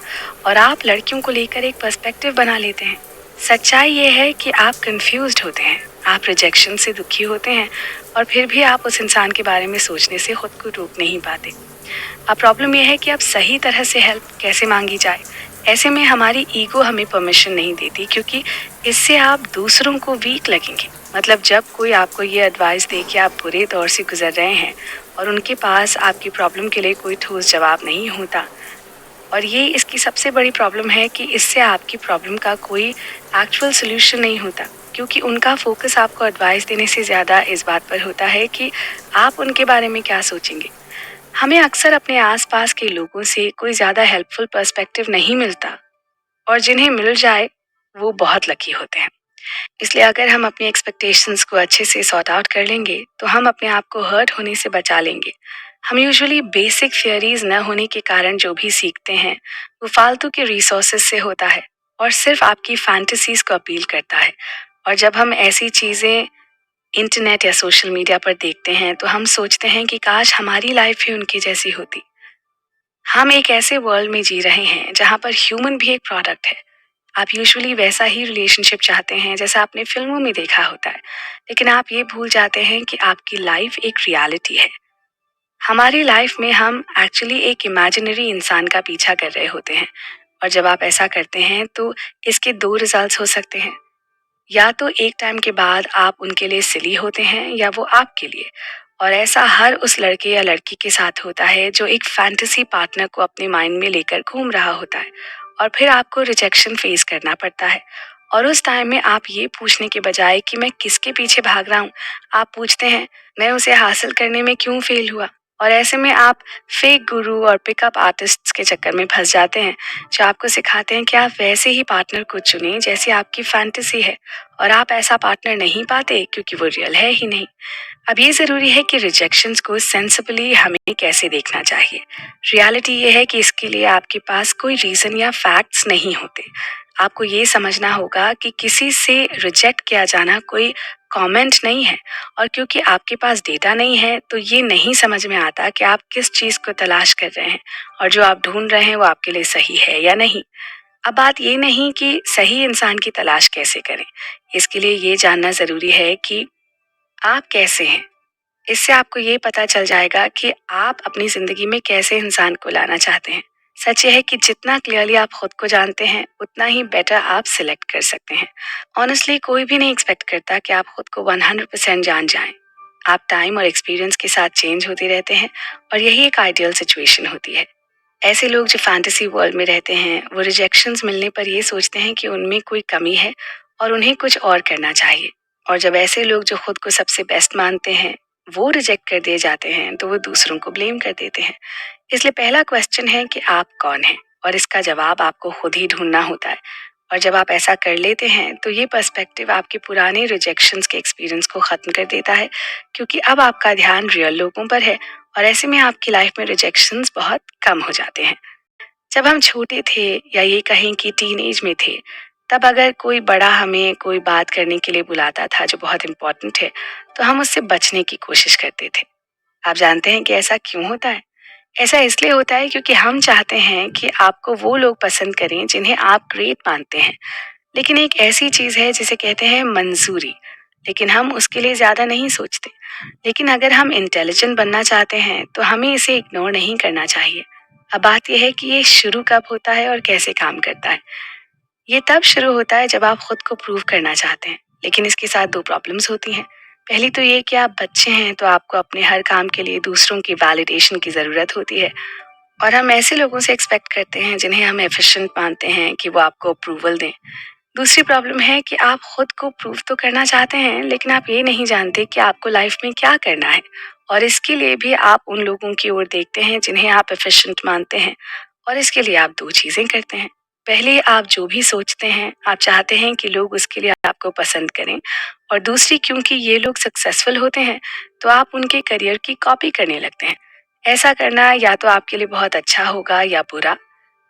और आप लड़कियों को लेकर एक पर्सपेक्टिव बना लेते हैं। सच्चाई ये है कि आप कंफ्यूज्ड होते हैं, आप रिजेक्शन से दुखी होते हैं और फिर भी आप उस इंसान के बारे में सोचने से खुद को रोक नहीं पाते। अब प्रॉब्लम यह है कि अब सही तरह से हेल्प कैसे मांगी जाए। ऐसे में हमारी ईगो हमें परमिशन नहीं देती, क्योंकि इससे आप दूसरों को वीक लगेंगे। मतलब जब कोई आपको ये एडवाइस दे कि आप बुरे दौर से गुजर रहे हैं और उनके पास आपकी प्रॉब्लम के लिए कोई ठोस जवाब नहीं होता। और ये इसकी सबसे बड़ी प्रॉब्लम है कि इससे आपकी प्रॉब्लम का कोई एक्चुअल सोल्यूशन नहीं होता, क्योंकि उनका फोकस आपको एडवाइस देने से ज़्यादा इस बात पर होता है कि आप उनके बारे में क्या सोचेंगे। हमें अक्सर अपने आसपास के लोगों से कोई ज़्यादा हेल्पफुल पर्सपेक्टिव नहीं मिलता, और जिन्हें मिल जाए वो बहुत लकी होते हैं। इसलिए अगर हम अपनी एक्सपेक्टेशंस को अच्छे से सॉर्ट आउट कर लेंगे तो हम अपने आप को हर्ट होने से बचा लेंगे। हम यूजुअली बेसिक थियरीज न होने के कारण जो भी सीखते हैं वो फालतू के रिसोर्सेज से होता है और सिर्फ आपकी फैंटेसीज को अपील करता है। और जब हम ऐसी चीज़ें इंटरनेट या सोशल मीडिया पर देखते हैं तो हम सोचते हैं कि काश हमारी लाइफ ही उनकी जैसी होती। हम एक ऐसे वर्ल्ड में जी रहे हैं जहाँ पर ह्यूमन भी एक प्रोडक्ट है। आप यूजुअली वैसा ही रिलेशनशिप चाहते हैं जैसा आपने फिल्मों में देखा होता है, लेकिन आप ये भूल जाते हैं कि आपकी लाइफ एक रियलिटी है। हमारी लाइफ में हम एक्चुअली एक इमेजिनरी इंसान का पीछा कर रहे होते हैं। और जब आप ऐसा करते हैं तो इसके दो रिजल्ट्स हो सकते हैं। या तो एक टाइम के बाद आप उनके लिए सिली होते हैं या वो आपके लिए। और ऐसा हर उस लड़के या लड़की के साथ होता है जो एक फैंटेसी पार्टनर को अपने माइंड में लेकर घूम रहा होता है। और फिर आपको रिजेक्शन फेस करना पड़ता है। और उस टाइम में आप ये पूछने के बजाय कि मैं किसके पीछे भाग रहा हूँ, आप पूछते हैं मैं उसे हासिल करने में क्यों फेल हुआ। और ऐसे में आप फेक गुरु और पिकअप आर्टिस्ट्स के चक्कर में फंस जाते हैं, जो आपको सिखाते हैं कि आप वैसे ही पार्टनर को चुनें जैसी आपकी फैंटेसी है, और आप ऐसा पार्टनर नहीं पाते क्योंकि वो रियल है ही नहीं। अब ये ज़रूरी है कि रिजेक्शंस को सेंसिबली हमें कैसे देखना चाहिए। रियलिटी ये है कि इसके लिए आपके पास कोई रीज़न या फैक्ट्स नहीं होते। आपको ये समझना होगा कि किसी से रिजेक्ट किया जाना कोई कमेंट नहीं है, और क्योंकि आपके पास डेटा नहीं है तो ये नहीं समझ में आता कि आप किस चीज़ को तलाश कर रहे हैं और जो आप ढूंढ रहे हैं वो आपके लिए सही है या नहीं। अब बात ये नहीं कि सही इंसान की तलाश कैसे करें, इसके लिए ये जानना ज़रूरी है कि आप कैसे हैं। इससे आपको ये पता चल जाएगा कि आप अपनी ज़िंदगी में कैसे इंसान को लाना चाहते हैं। सच ये है कि जितना क्लियरली आप खुद को जानते हैं उतना ही बेटर आप सिलेक्ट कर सकते हैं। ऑनेस्टली कोई भी नहीं एक्सपेक्ट करता कि आप खुद को 100% जान जाएं। आप टाइम और एक्सपीरियंस के साथ चेंज होते रहते हैं, और यही एक आइडियल सिचुएशन होती है। ऐसे लोग जो फैंटेसी वर्ल्ड में रहते हैं वो रिजेक्शंस मिलने पर ये सोचते हैं कि उनमें कोई कमी है और उन्हें कुछ और करना चाहिए। और जब ऐसे लोग जो खुद को सबसे बेस्ट मानते हैं वो रिजेक्ट कर दिए जाते हैं तो वो दूसरों को ब्लेम कर देते हैं। इसलिए पहला क्वेश्चन है कि आप कौन हैं, और इसका जवाब आपको खुद ही ढूंढना होता है। और जब आप ऐसा कर लेते हैं तो ये पर्सपेक्टिव आपके पुराने रिजेक्शंस के एक्सपीरियंस को ख़त्म कर देता है, क्योंकि अब आपका ध्यान रियल लोगों पर है, और ऐसे में आपकी लाइफ में रिजेक्शंस बहुत कम हो जाते हैं। जब हम छोटे थे, या ये कहें कि टीनेज में थे, तब अगर कोई बड़ा हमें कोई बात करने के लिए बुलाता था जो बहुत इम्पोर्टेंट है, तो हम उससे बचने की कोशिश करते थे। आप जानते हैं कि ऐसा क्यों होता है? ऐसा इसलिए होता है क्योंकि हम चाहते हैं कि आपको वो लोग पसंद करें जिन्हें आप ग्रेट मानते हैं। लेकिन एक ऐसी चीज़ है जिसे कहते हैं मंजूरी, लेकिन हम उसके लिए ज़्यादा नहीं सोचते। लेकिन अगर हम इंटेलिजेंट बनना चाहते हैं तो हमें इसे इग्नोर नहीं करना चाहिए। अब बात यह है कि ये शुरू कब होता है और कैसे काम करता है। ये तब शुरू होता है जब आप खुद को प्रूव करना चाहते हैं, लेकिन इसके साथ दो प्रॉब्लम्स होती हैं। पहली तो ये कि आप बच्चे हैं, तो आपको अपने हर काम के लिए दूसरों की वैलिडेशन की ज़रूरत होती है, और हम ऐसे लोगों से एक्सपेक्ट करते हैं जिन्हें हम एफिशिएंट मानते हैं कि वो आपको अप्रूवल दें। दूसरी प्रॉब्लम है कि आप खुद को प्रूव तो करना चाहते हैं, लेकिन आप ये नहीं जानते कि आपको लाइफ में क्या करना है, और इसके लिए भी आप उन लोगों की ओर देखते हैं जिन्हें आप एफिशिएंट मानते हैं, और इसके लिए आप दो चीज़ें करते हैं। पहले आप जो भी सोचते हैं आप चाहते हैं कि लोग उसके लिए आपको पसंद करें, और दूसरी क्योंकि ये लोग सक्सेसफुल होते हैं तो आप उनके करियर की कॉपी करने लगते हैं। ऐसा करना या तो आपके लिए बहुत अच्छा होगा या बुरा,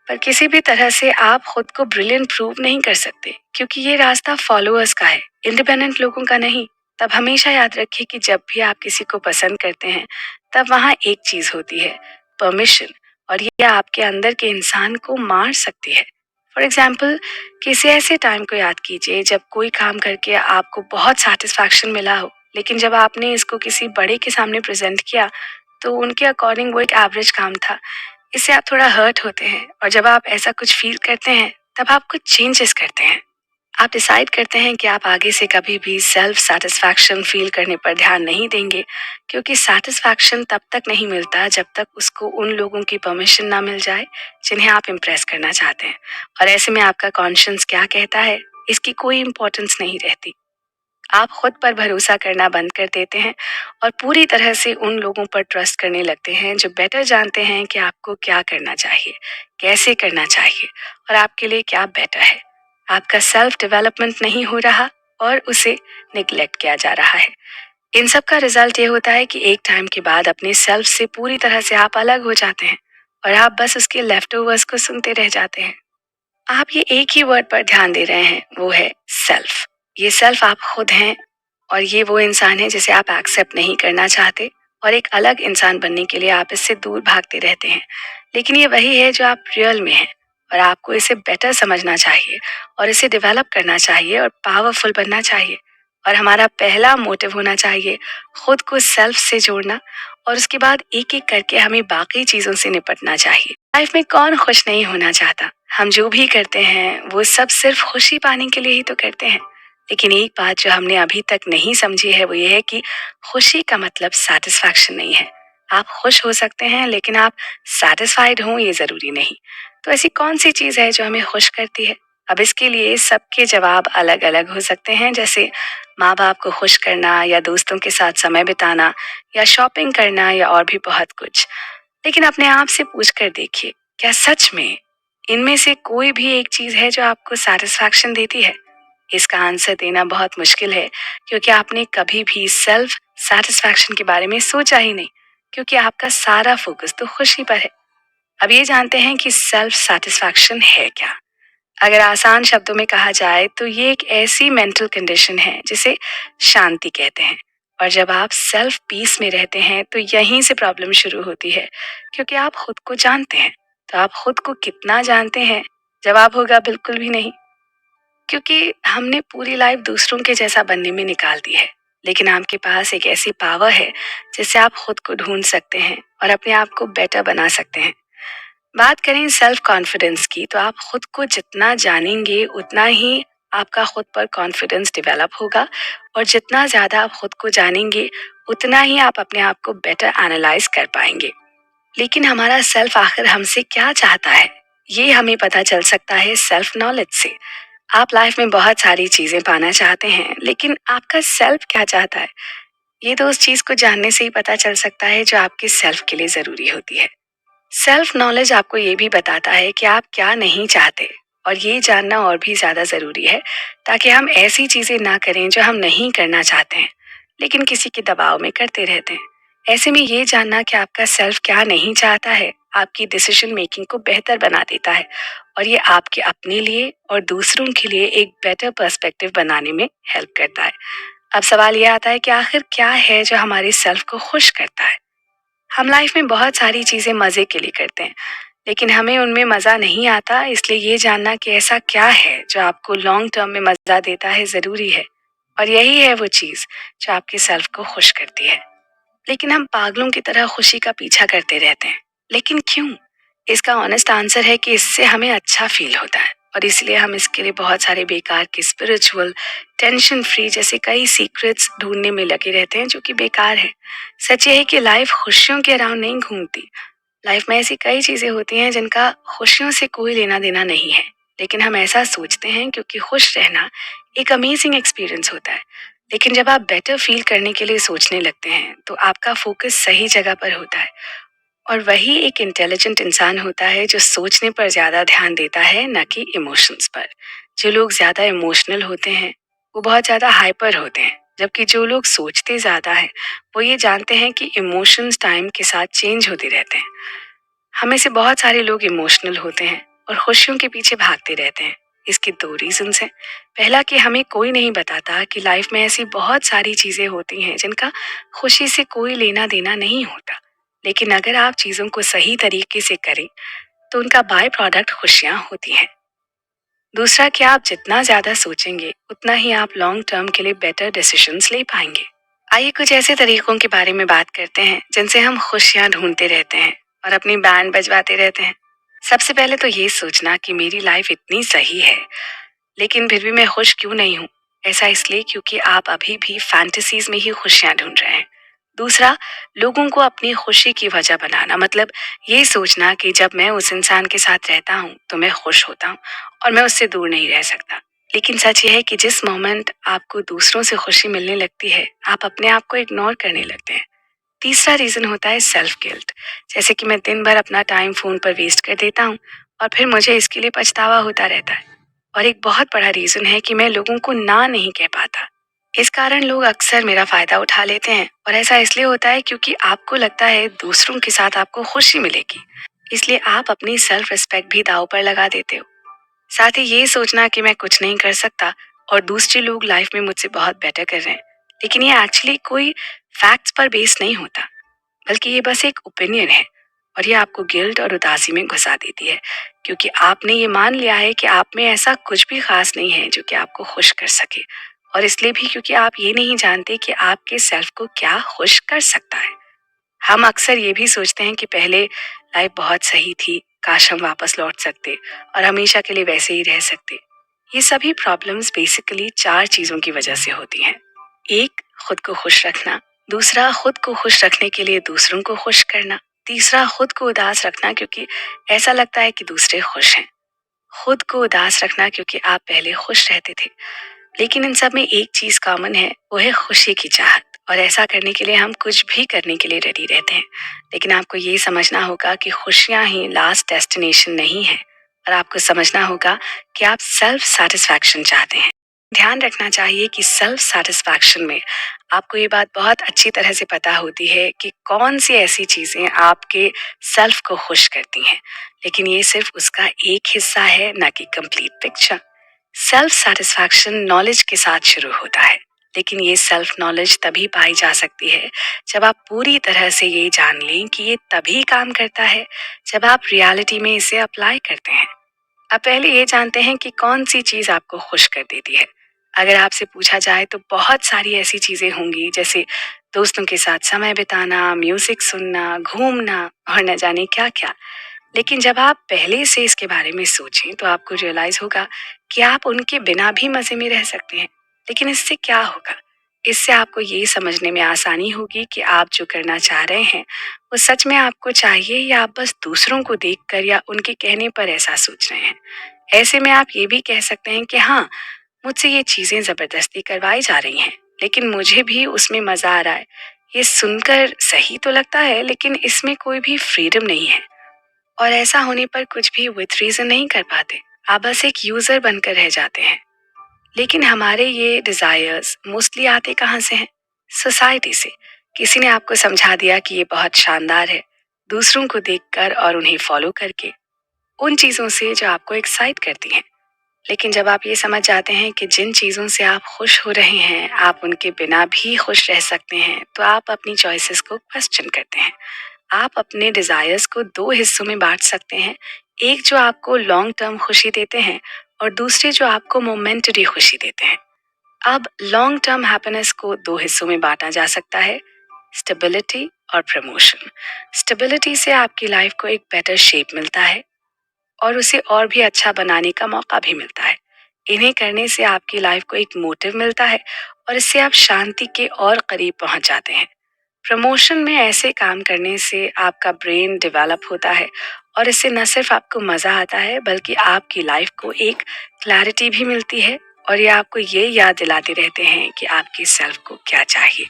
पर किसी भी तरह से आप खुद को ब्रिलियंट प्रूव नहीं कर सकते, क्योंकि ये रास्ता फॉलोअर्स का है, इंडिपेंडेंट लोगों का नहीं। तब हमेशा याद रखिए कि जब भी आप किसी को पसंद करते हैं तब वहाँ एक चीज होती है, परमिशन, और ये आपके अंदर के इंसान को मार सकती है। फॉर एग्जाम्पल, किसी ऐसे टाइम को याद कीजिए जब कोई काम करके आपको बहुत सेटिस्फैक्शन मिला हो, लेकिन जब आपने इसको किसी बड़े के सामने प्रेजेंट किया तो उनके अकॉर्डिंग वो एक एवरेज काम था। इससे आप थोड़ा हर्ट होते हैं, और जब आप ऐसा कुछ फील करते हैं तब आप कुछ चेंजेस करते हैं। आप डिसाइड करते हैं कि आप आगे से कभी भी सेल्फ सेटिस्फैक्शन फील करने पर ध्यान नहीं देंगे, क्योंकि सेटिस्फैक्शन तब तक नहीं मिलता जब तक उसको उन लोगों की परमिशन ना मिल जाए जिन्हें आप इम्प्रेस करना चाहते हैं। और ऐसे में आपका कॉन्शियंस क्या कहता है इसकी कोई इम्पोर्टेंस नहीं रहती। आप खुद पर भरोसा करना बंद कर देते हैं, और पूरी तरह से उन लोगों पर ट्रस्ट करने लगते हैं जो बेटर जानते हैं कि आपको क्या करना चाहिए, कैसे करना चाहिए, और आपके लिए क्या बेटर है। आपका सेल्फ डेवलपमेंट नहीं हो रहा और उसे निग्लेक्ट किया जा रहा है। इन सब का रिजल्ट ये होता है कि एक टाइम के बाद अपने सेल्फ से पूरी तरह से आप अलग हो जाते हैं, और आप बस उसके लेफ्ट ओवर्स को सुनते रह जाते हैं। आप ये एक ही वर्ड पर ध्यान दे रहे हैं, वो है सेल्फ। ये सेल्फ आप खुद हैं, और ये वो इंसान है जिसे आप एक्सेप्ट नहीं करना चाहते, और एक अलग इंसान बनने के लिए आप इससे दूर भागते रहते हैं। लेकिन ये वही है जो आप रियल में हैं, और आपको इसे बेटर समझना चाहिए, और इसे डेवलप करना चाहिए, और पावरफुल बनना चाहिए। और हमारा पहला मोटिव होना चाहिए खुद को सेल्फ से जोड़ना, और उसके बाद एक एक करके हमें बाकी चीजों से निपटना चाहिए। लाइफ में कौन खुश नहीं होना चाहता? हम जो भी करते हैं वो सब सिर्फ खुशी पाने के लिए ही तो करते हैं। लेकिन एक बात जो हमने अभी तक नहीं समझी है वो ये है कि खुशी का मतलब सेटिस्फैक्शन नहीं है। आप खुश हो सकते हैं लेकिन आप सेटिस्फाइड हों ये जरूरी नहीं। तो ऐसी कौन सी चीज है जो हमें खुश करती है? अब इसके लिए सबके जवाब अलग अलग हो सकते हैं, जैसे माँ बाप को खुश करना या दोस्तों के साथ समय बिताना या शॉपिंग करना या और भी बहुत कुछ। लेकिन अपने आप से पूछ कर देखिए, क्या सच में इनमें से कोई भी एक चीज है जो आपको सेटिस्फैक्शन देती है? इसका आंसर देना बहुत मुश्किल है, क्योंकि आपने कभी भी सेल्फ सेटिस्फैक्शन के बारे में सोचा ही नहीं, क्योंकि आपका सारा फोकस तो खुशी पर है। अब ये जानते हैं कि सेल्फ सेटिस्फैक्शन है क्या। अगर आसान शब्दों में कहा जाए तो ये एक ऐसी मेंटल कंडीशन है जिसे शांति कहते हैं। और जब आप सेल्फ पीस में रहते हैं तो यहीं से प्रॉब्लम शुरू होती है, क्योंकि आप खुद को जानते हैं। तो आप खुद को कितना जानते हैं? जवाब होगा बिल्कुल भी नहीं, क्योंकि हमने पूरी लाइफ दूसरों के जैसा बनने में निकाल दी है। लेकिन आपके पास एक ऐसी पावर है जिससे आप खुद को ढूंढ सकते हैं और अपने आप को बेटर बना सकते हैं। बात करें सेल्फ कॉन्फिडेंस की, तो आप खुद को जितना जानेंगे उतना ही आपका खुद पर कॉन्फिडेंस डेवलप होगा। और जितना ज्यादा आप खुद को जानेंगे उतना ही आप अपने आप को बेटर एनालाइज कर पाएंगे। लेकिन हमारा सेल्फ आखिर हमसे क्या चाहता है, ये हमें पता चल सकता है सेल्फ नॉलेज से। आप लाइफ में बहुत सारी चीजें पाना चाहते हैं, लेकिन आपका सेल्फ क्या चाहता है, ये तो उस चीज को जानने से ही पता चल सकता है जो आपके सेल्फ के लिए जरूरी होती है। सेल्फ नॉलेज आपको ये भी बताता है कि आप क्या नहीं चाहते, और ये जानना और भी ज्यादा जरूरी है, ताकि हम ऐसी चीजें ना करें जो हम नहीं करना चाहते हैं लेकिन किसी के दबाव में करते रहते हैं। ऐसे में ये जानना कि आपका सेल्फ क्या नहीं चाहता है आपकी डिसीजन मेकिंग को बेहतर बना देता है, और ये आपके अपने लिए और दूसरों के लिए एक बेटर पर्सपेक्टिव बनाने में हेल्प करता है। अब सवाल ये आता है कि आखिर क्या है जो हमारे सेल्फ को खुश करता है। हम लाइफ में बहुत सारी चीजें मजे के लिए करते हैं, लेकिन हमें उनमें मजा नहीं आता। इसलिए ये जानना कि ऐसा क्या है जो आपको लॉन्ग टर्म में मजा देता है जरूरी है। और यही है वो चीज जो आपके सेल्फ को खुश करती है। लेकिन हम पागलों की तरह खुशी का पीछा करते रहते हैं, लेकिन क्यों? इसका ऑनेस्ट आंसर है कि इससे हमें अच्छा फील होता है, और इसलिए हम इसके लिए बहुत सारे बेकार के स्पिरिचुअल, टेंशन फ्री जैसे कई सीक्रेट्स ढूंढने में लगे रहते हैं जो कि बेकार है। सच ये है कि लाइफ खुशियों के अराउंड नहीं घूमती। लाइफ में ऐसी कई चीजें होती हैं जिनका खुशियों से कोई लेना देना नहीं है, लेकिन हम ऐसा सोचते हैं क्योंकि खुश रहना एक अमेजिंग एक्सपीरियंस होता है। लेकिन जब आप बेटर फील करने के लिए सोचने लगते हैं तो आपका फोकस सही जगह पर होता है। और वही एक इंटेलिजेंट इंसान होता है जो सोचने पर ज्यादा ध्यान देता है, न कि इमोशंस पर। जो लोग ज्यादा इमोशनल होते हैं वो बहुत ज्यादा हाइपर होते हैं, जबकि जो लोग सोचते ज्यादा हैं वो ये जानते हैं कि इमोशंस टाइम के साथ चेंज होते रहते हैं। हमें से बहुत सारे लोग इमोशनल होते हैं और खुशियों के पीछे भागते रहते हैं। इसके दो रीजंस हैं। पहला कि हमें कोई नहीं बताता कि लाइफ में ऐसी बहुत सारी चीजें होती हैं जिनका खुशी से कोई लेना देना नहीं होता, लेकिन अगर आप चीजों को सही तरीके से करें तो उनका बाय प्रोडक्ट खुशियां होती हैं। दूसरा कि आप जितना ज्यादा सोचेंगे उतना ही आप लॉन्ग टर्म के लिए बेटर डिसीजंस ले पाएंगे। आइए कुछ ऐसे तरीकों के बारे में बात करते हैं जिनसे हम खुशियां ढूंढते रहते हैं और अपनी बैंड बजवाते रहते हैं। सबसे पहले तो ये सोचना कि मेरी लाइफ इतनी सही है, लेकिन फिर भी मैं खुश क्यों नहीं हूँ। ऐसा इसलिए क्योंकि आप अभी भी फैंटेसीज में ही खुशियां ढूंढ रहे हैं। दूसरा, लोगों को अपनी खुशी की वजह बनाना, मतलब ये सोचना कि जब मैं उस इंसान के साथ रहता हूँ तो मैं खुश होता हूँ और मैं उससे दूर नहीं रह सकता। लेकिन सच ये है कि जिस मोमेंट आपको दूसरों से खुशी मिलने लगती है आप अपने आप को इग्नोर करने लगते हैं। तीसरा रीजन होता है सेल्फ गिल्ट, जैसे कि मैं दिन भर अपना टाइम फोन पर वेस्ट कर देता हूँ और फिर मुझे इसके लिए पछतावा होता रहता है। और एक बहुत बड़ा रीजन है कि मैं लोगों को ना नहीं कह पाता। इस कारण लोग अक्सर मेरा फायदा उठा लेते हैं, और ऐसा इसलिए होता है क्योंकि आपको लगता है दूसरों के साथ आपको खुशी मिलेगी, इसलिए आप अपनी सेल्फ रिस्पेक्ट भी दांव पर लगा देते हो। साथ ही ये सोचना कि मैं कुछ नहीं कर सकता और दूसरे लोग लाइफ में मुझसे बहुत बेटर कर रहे हैं, लेकिन ये एक्चुअली कोई फैक्ट्स पर बेस नहीं होता, बल्कि ये बस एक ओपिनियन है। और ये आपको गिल्ट और उदासी में घुसा देती है, क्योंकि आपने ये मान लिया है कि आप में ऐसा कुछ भी खास नहीं है जो कि आपको खुश कर सके। और इसलिए भी क्योंकि आप ये नहीं जानते कि आपके सेल्फ को क्या खुश कर सकता है। हम अक्सर ये भी सोचते हैं कि पहले लाइफ बहुत सही थी, काश हम वापस लौट सकते और हमेशा के लिए वैसे ही रह सकते। ये सभी प्रॉब्लम्स बेसिकली चार चीजों की वजह से होती हैं। एक, खुद को खुश रखना। दूसरा, खुद को खुश रखने के लिए दूसरों को खुश करना। तीसरा, खुद को उदास रखना क्योंकि ऐसा लगता है कि दूसरे खुश हैं। खुद को उदास रखना क्योंकि आप पहले खुश रहते थे। लेकिन इन सब में एक चीज कॉमन है, वो है खुशी की चाहत। और ऐसा करने के लिए हम कुछ भी करने के लिए रेडी रहते हैं। लेकिन आपको ये समझना होगा कि खुशियां ही लास्ट डेस्टिनेशन नहीं है। और आपको समझना होगा कि आप सेल्फ सेटिस्फैक्शन चाहते हैं। ध्यान रखना चाहिए कि सेल्फ सेटिस्फैक्शन में आपको ये बात बहुत अच्छी तरह से पता होती है कि कौन सी ऐसी चीजें आपके सेल्फ को खुश करती हैं। लेकिन ये सिर्फ उसका एक हिस्सा है, ना कि complete picture. Self satisfaction knowledge के साथ शुरू होता है। लेकिन ये सेल्फ नॉलेज तभी पाई जा सकती है जब आप पूरी तरह से ये जान लें कि ये तभी काम करता है जब आप रियलिटी में इसे अप्लाई करते हैं। आप पहले ये जानते हैं कि कौन सी चीज आपको खुश कर देती है। अगर आपसे पूछा जाए तो बहुत सारी ऐसी चीजें होंगी, जैसे दोस्तों के साथ समय बिताना, म्यूजिक सुनना, घूमना और न जाने क्या क्या। लेकिन जब आप पहले से इसके बारे में सोचें तो आपको रियलाइज होगा कि आप उनके बिना भी मजे में रह सकते हैं। लेकिन इससे क्या होगा? इससे आपको ये समझने में आसानी होगी कि आप जो करना चाह रहे हैं वो सच में आपको चाहिए, या आप बस दूसरों को देखकर या उनके कहने पर ऐसा सोच रहे हैं। ऐसे में आप ये भी कह सकते हैं कि हाँ, मुझसे ये चीजें जबरदस्ती करवाई जा रही हैं, लेकिन मुझे भी उसमें मजा आ रहा है। ये सुनकर सही तो लगता है, लेकिन इसमें कोई भी फ्रीडम नहीं है। और ऐसा होने पर कुछ भी विथ रीजन नहीं कर पाते। आप बस एक यूजर बनकर रह जाते हैं। लेकिन हमारे ये डिजायर्स मोस्टली आते कहाँ से हैं? सोसाइटी से। किसी ने आपको समझा दिया कि ये बहुत शानदार है, दूसरों को देखकर और उन्हें फॉलो करके, उन चीजों से जो आपको एक्साइट करती हैं। लेकिन जब आप ये समझ जाते हैं कि जिन चीजों से आप खुश हो रहे हैं आप उनके बिना भी खुश रह सकते हैं, तो आप अपनी चॉइसेस को क्वेश्चन करते हैं। आप अपने डिजायर्स को दो हिस्सों में बांट सकते हैं, एक जो आपको लॉन्ग टर्म खुशी देते हैं और दूसरे जो आपको मोमेंटरी खुशी देते हैं। अब लॉन्ग टर्म हैप्पीनेस को दो हिस्सों में बांटा जा सकता है, स्टेबिलिटी और प्रमोशन। स्टेबिलिटी से आपकी लाइफ को एक बेटर शेप मिलता है और उसे और भी अच्छा बनाने का मौका भी मिलता है। इन्हें करने से आपकी लाइफ को एक मोटिव मिलता है और इससे आप शांति के और करीब पहुंच जाते हैं। प्रमोशन में ऐसे काम करने से आपका ब्रेन डेवलप होता है और इससे न सिर्फ आपको मजा आता है बल्कि आपकी लाइफ को एक क्लैरिटी भी मिलती है। और ये आपको ये याद दिलाते रहते हैं कि आपके सेल्फ को क्या चाहिए।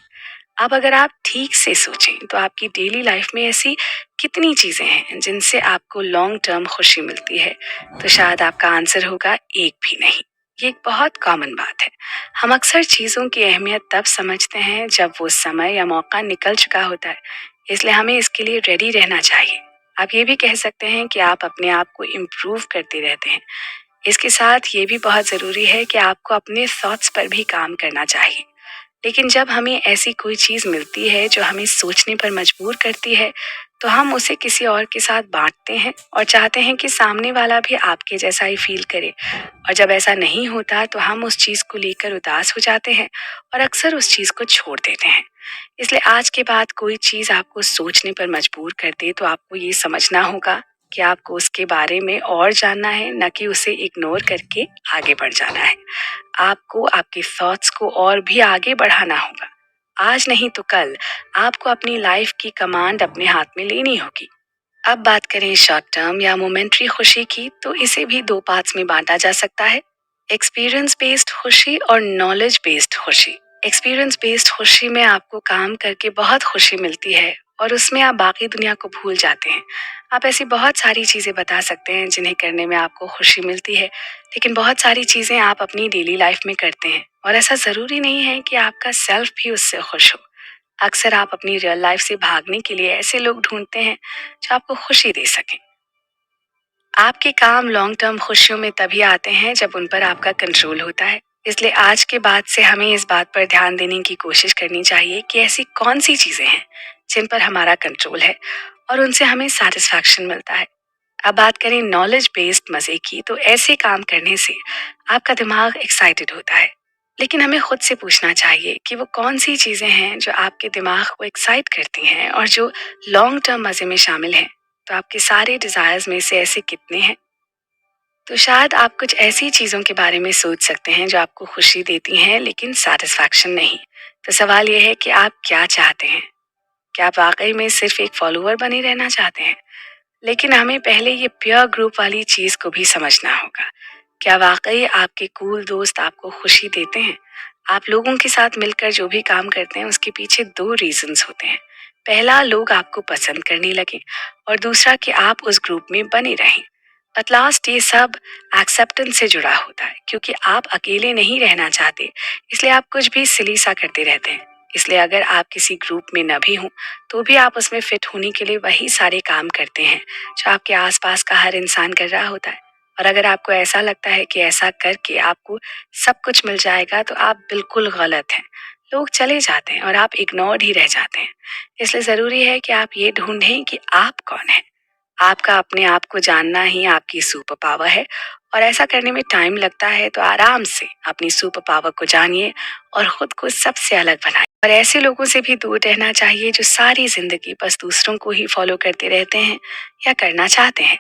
अब अगर आप ठीक से सोचें तो आपकी डेली लाइफ में ऐसी कितनी चीजें हैं जिनसे आपको लॉन्ग टर्म खुशी मिलती है? तो शायद आपका आंसर होगा एक भी नहीं। ये एक बहुत कॉमन बात है। हम अक्सर चीजों की अहमियत तब समझते हैं जब वो समय या मौका निकल चुका होता है, इसलिए हमें इसके लिए रेडी रहना चाहिए। आप ये भी कह सकते हैं कि आप अपने आप को इम्प्रूव करते रहते हैं। इसके साथ ये भी बहुत जरूरी है कि आपको अपने थॉट्स पर भी काम करना चाहिए। लेकिन जब हमें ऐसी कोई चीज मिलती है जो हमें सोचने पर मजबूर करती है, तो हम उसे किसी और के साथ बांटते हैं और चाहते हैं कि सामने वाला भी आपके जैसा ही फील करे। और जब ऐसा नहीं होता तो हम उस चीज को लेकर उदास हो जाते हैं और अक्सर उस चीज को छोड़ देते हैं। इसलिए आज के बाद कोई चीज आपको सोचने पर मजबूर कर दे तो आपको ये समझना होगा कि आपको उसके बारे में और जानना है, न कि उसे इग्नोर करके आगे बढ़ जाना है। आपको आपके थॉट्स को और भी आगे बढ़ाना होगा। आज नहीं तो कल आपको अपनी लाइफ की कमांड अपने हाथ में लेनी होगी। अब बात करें शॉर्ट टर्म या मोमेंट्री खुशी की, तो इसे भी दो पार्ट्स में बांटा जा सकता है, एक्सपीरियंस बेस्ड खुशी और नॉलेज बेस्ड खुशी। एक्सपीरियंस बेस्ड खुशी में आपको काम करके बहुत खुशी मिलती है और उसमें आप बाकी दुनिया को भूल जाते हैं। आप ऐसी बहुत सारी चीजें बता सकते हैं जिन्हें करने में आपको खुशी मिलती है, लेकिन बहुत सारी चीजें आप अपनी डेली लाइफ में करते हैं और ऐसा जरूरी नहीं है कि आपका सेल्फ भी उससे खुश हो। अक्सर आप अपनी रियल लाइफ से भागने के लिए ऐसे लोग ढूंढते हैं जो आपको खुशी दे सकें। आपके काम लॉन्ग टर्म खुशियों में तभी आते हैं जब उन पर आपका कंट्रोल होता है। इसलिए आज के बाद से हमें इस बात पर ध्यान देने की कोशिश करनी चाहिए कि ऐसी कौन सी चीजें हैं जिन पर हमारा कंट्रोल है और उनसे हमें सेटिस्फैक्शन मिलता है। अब बात करें नॉलेज बेस्ड मजे की, तो ऐसे काम करने से आपका दिमाग एक्साइटेड होता है। लेकिन हमें खुद से पूछना चाहिए कि वो कौन सी चीजें हैं जो आपके दिमाग को एक्साइट करती हैं और जो लॉन्ग टर्म मजे में शामिल हैं। तो आपके सारे डिजायर्स में से ऐसे कितने हैं? तो शायद आप कुछ ऐसी चीजों के बारे में सोच सकते हैं जो आपको खुशी देती हैं लेकिन सेटिस्फैक्शन नहीं। तो सवाल यह है कि आप क्या चाहते हैं? क्या आप वाकई में सिर्फ एक फॉलोअर बने रहना चाहते हैं? लेकिन हमें पहले ये पीयर ग्रुप वाली चीज को भी समझना होगा। क्या वाकई आपके कूल दोस्त आपको खुशी देते हैं? आप लोगों के साथ मिलकर जो भी काम करते हैं उसके पीछे दो रीजंस होते हैं। पहला, लोग आपको पसंद करने लगे, और दूसरा कि आप उस ग्रुप में बने रहें। एट लास्ट ये सब एक्सेप्टेंस से जुड़ा होता है, क्योंकि आप अकेले नहीं रहना चाहते, इसलिए आप कुछ भी सिली सा करते रहते हैं। इसलिए अगर आप किसी ग्रुप में न भी हों तो भी आप उसमें फिट होने के लिए वही सारे काम करते हैं जो आपके आसपास का हर इंसान कर रहा होता है। और अगर आपको ऐसा लगता है कि ऐसा करके आपको सब कुछ मिल जाएगा तो आप बिल्कुल गलत हैं। लोग चले जाते हैं और आप इग्नोर्ड ही रह जाते हैं। इसलिए ज़रूरी है कि आप ये ढूंढें कि आप कौन हैं। आपका अपने आप को जानना ही आपकी सुपर पावर है, और ऐसा करने में टाइम लगता है, तो आराम से अपनी सुपर पावर को जानिए और खुद को सबसे अलग बनाइए। और ऐसे लोगों से भी दूर रहना चाहिए जो सारी जिंदगी बस दूसरों को ही फॉलो करते रहते हैं या करना चाहते हैं।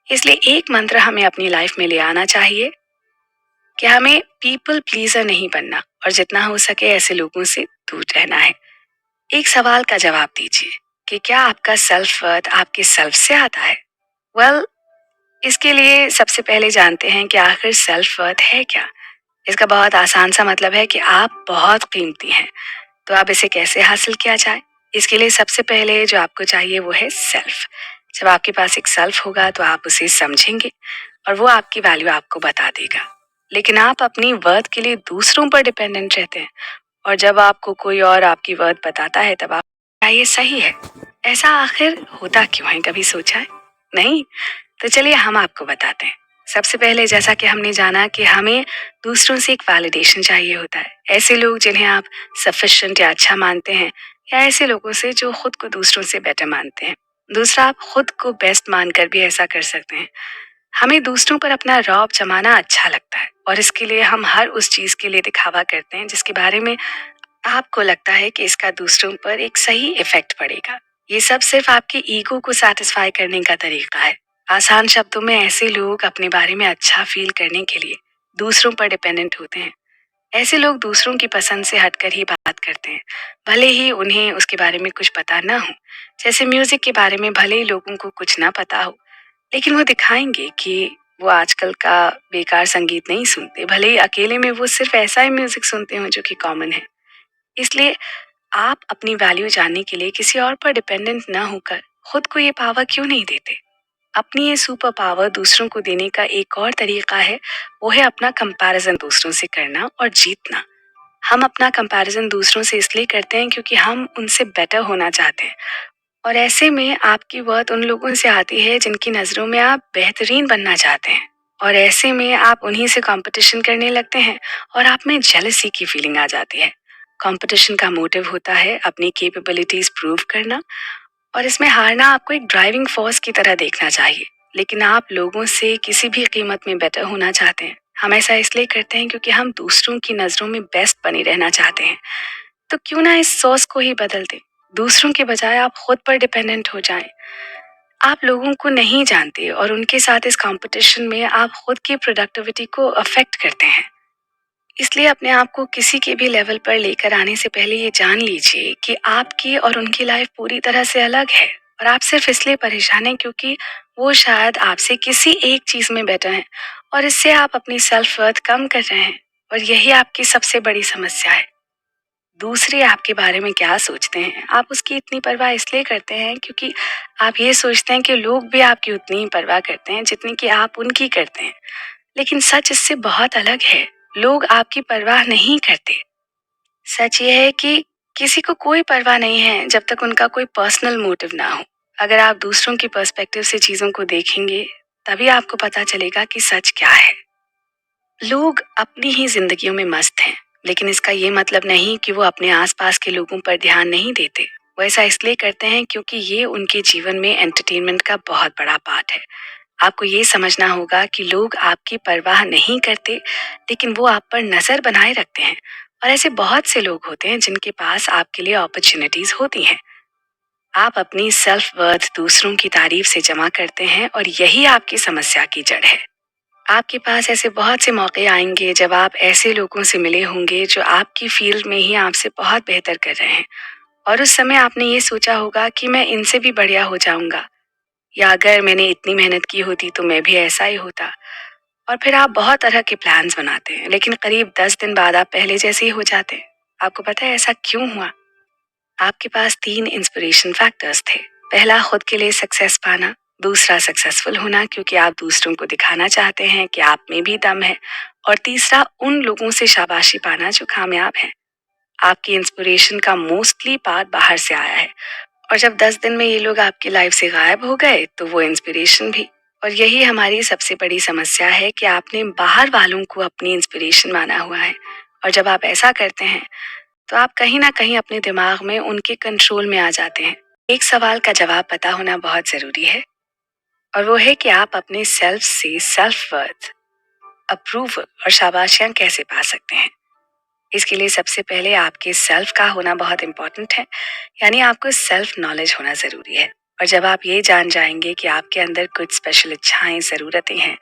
इसलिए एक मंत्र हमें अपनी लाइफ में ले आना चाहिए कि हमें पीपल प्लीजर नहीं बनना, और जितना हो सके ऐसे लोगों से दूर रहना है। एक सवाल का जवाब दीजिए कि क्या आपका सेल्फ वर्थ आपके सेल्फ से आता है? वेल, इसके लिए सबसे पहले जानते हैं कि आखिर सेल्फ वर्थ है क्या। इसका बहुत आसान सा मतलब है कि आप बहुत कीमती हैं। तो अब इसे कैसे हासिल किया जाए? इसके लिए सबसे पहले जो आपको चाहिए वो है सेल्फ। जब आपके पास एक सेल्फ होगा तो आप उसे समझेंगे और वो आपकी वैल्यू आपको बता देगा। लेकिन आप अपनी वर्थ के लिए दूसरों पर डिपेंडेंट रहते हैं, और जब आपको कोई और आपकी वर्थ बताता है तब आप, क्या ये सही है? ऐसा आखिर होता क्यों है, कभी सोचा है? नहीं? तो चलिए हम आपको बताते हैं। सबसे पहले, जैसा कि हमने जाना कि हमें दूसरों से एक वैलिडेशन चाहिए होता है। ऐसे लोग जिन्हें आप सफिशिएंट या अच्छा मानते हैं, या ऐसे लोगों से जो खुद को दूसरों से बेटर मानते हैं। दूसरा, आप खुद को बेस्ट मानकर भी ऐसा कर सकते हैं। हमें दूसरों पर अपना रौब जमाना अच्छा लगता है, और इसके लिए हम हर उस चीज के लिए दिखावा करते हैं जिसके बारे में आपको लगता है कि इसका दूसरों पर एक सही इफेक्ट पड़ेगा। ये सब सिर्फ आपके ईगो को सेटिस्फाई करने का तरीका है। आसान शब्दों में, ऐसे लोग अपने बारे में अच्छा फील करने के लिए दूसरों पर डिपेंडेंट होते हैं। ऐसे लोग दूसरों की पसंद से हटकर ही बात करते हैं, भले ही उन्हें उसके बारे में कुछ पता न हो। जैसे म्यूजिक के बारे में भले ही लोगों को कुछ ना पता हो, लेकिन वो दिखाएंगे कि वो आजकल का बेकार संगीत नहीं सुनते, भले ही अकेले में वो सिर्फ ऐसा ही म्यूजिक सुनते हो जो कि कॉमन है। इसलिए आप अपनी वैल्यू जानने के लिए किसी और पर डिपेंडेंट न होकर खुद को ये पावर क्यों नहीं देते? अपनी ये सुपर पावर दूसरों को देने का एक और तरीका है, वो है अपना कंपैरिजन दूसरों से करना और जीतना। हम अपना कंपैरिजन दूसरों से इसलिए करते हैं क्योंकि हम उनसे बेटर होना चाहते हैं, और ऐसे में आपकी वर्थ उन लोगों से आती है जिनकी नज़रों में आप बेहतरीन बनना चाहते हैं। और ऐसे में आप उन्हीं से कंपटीशन करने लगते हैं, और आप में जेलसी की फीलिंग आ जाती है। कंपटीशन का मोटिव होता है अपनी कैपेबिलिटीज प्रूव करना, और इसमें हारना आपको एक ड्राइविंग फोर्स की तरह देखना चाहिए। लेकिन आप लोगों से किसी भी कीमत में बेटर होना चाहते हैं। हम ऐसा इसलिए करते हैं क्योंकि हम दूसरों की नज़रों में बेस्ट बने रहना चाहते हैं। तो क्यों ना इस सोच को ही बदल दें? दूसरों के बजाय आप खुद पर डिपेंडेंट हो जाएं। आप लोगों को नहीं जानते, और उनके साथ इस कंपटीशन में आप खुद की प्रोडक्टिविटी को अफेक्ट करते हैं। इसलिए अपने आप को किसी के भी लेवल पर लेकर आने से पहले ये जान लीजिए कि आपकी और उनकी लाइफ पूरी तरह से अलग है, और आप सिर्फ इसलिए परेशान हैं क्योंकि वो शायद आपसे किसी एक चीज में बेटर हैं, और इससे आप अपनी सेल्फ वर्थ कम कर रहे हैं। और यही आपकी सबसे बड़ी समस्या है। दूसरे आपके बारे में क्या सोचते हैं, आप उसकी इतनी परवाह इसलिए करते हैं क्योंकि आप ये सोचते हैं कि लोग भी आपकी उतनी ही परवाह करते हैं जितनी कि आप उनकी करते हैं। लेकिन सच इससे बहुत अलग है। लोग आपकी परवाह नहीं करते। सच ये है कि किसी को कोई परवाह नहीं है जब तक उनका कोई पर्सनल मोटिव ना हो। अगर आप दूसरों की पर्सपेक्टिव से चीजों को देखेंगे, तभी आपको पता चलेगा कि सच क्या है। लोग अपनी ही जिंदगियों में मस्त हैं, लेकिन इसका ये मतलब नहीं कि वो अपने आसपास के लोगों पर ध्यान नहीं देते। वो ऐसा इसलिए करते हैं क्योंकि ये उनके जीवन में एंटरटेनमेंट का बहुत बड़ा पार्ट है। आपको ये समझना होगा कि लोग आपकी परवाह नहीं करते, लेकिन वो आप पर नजर बनाए रखते हैं। और ऐसे बहुत से लोग होते हैं जिनके पास आपके लिए अपॉर्चुनिटीज होती हैं। आप अपनी सेल्फ वर्थ दूसरों की तारीफ से जमा करते हैं, और यही आपकी समस्या की जड़ है। आपके पास ऐसे बहुत से मौके आएंगे जब आप ऐसे लोगों से मिले होंगे जो आपकी फील्ड में ही आपसे बहुत बेहतर कर रहे हैं, और उस समय आपने ये सोचा होगा कि मैं इनसे भी बढ़िया हो जाऊंगा। या अगर मैंने इतनी मेहनत की होती तो मैं भी ऐसा ही होता। और फिर आप बहुत तरह के प्लान्स बनाते हैं, लेकिन करीब 10 दिन बाद आप पहले जैसे ही हो जाते हैं। आपको पता है ऐसा क्यों हुआ? आपके पास 3 इंस्पिरेशन फैक्टर्स थे। पहला, खुद के लिए सक्सेस पाना। दूसरा, सक्सेसफुल होना क्योंकि आप दूसरों को दिखाना चाहते हैं कि आप में भी दम है। और तीसरा, उन लोगों से शाबाशी पाना जो कामयाब हैं। आपकी इंस्पिरेशन का मोस्टली पार्ट बाहर से आया है, और जब 10 दिन में ये लोग आपकी लाइफ से गायब हो गए तो वो इंस्पिरेशन भी। और यही हमारी सबसे बड़ी समस्या है कि आपने बाहर वालों को अपनी इंस्पिरेशन माना हुआ है। और जब आप ऐसा करते हैं तो आप कहीं ना कहीं अपने दिमाग में उनके कंट्रोल में आ जाते हैं। एक सवाल का जवाब पता होना बहुत जरूरी है, और वो है कि आप अपने सेल्फ से सेल्फ वर्थ, अप्रूवल और शाबाशियां कैसे पा सकते हैं। इसके लिए सबसे पहले आपके सेल्फ का होना बहुत इंपॉर्टेंट है, यानी आपको सेल्फ नॉलेज होना जरूरी है। और जब आप ये जान जाएंगे कि आपके अंदर कुछ स्पेशल इच्छाएं, ज़रूरतें हैं,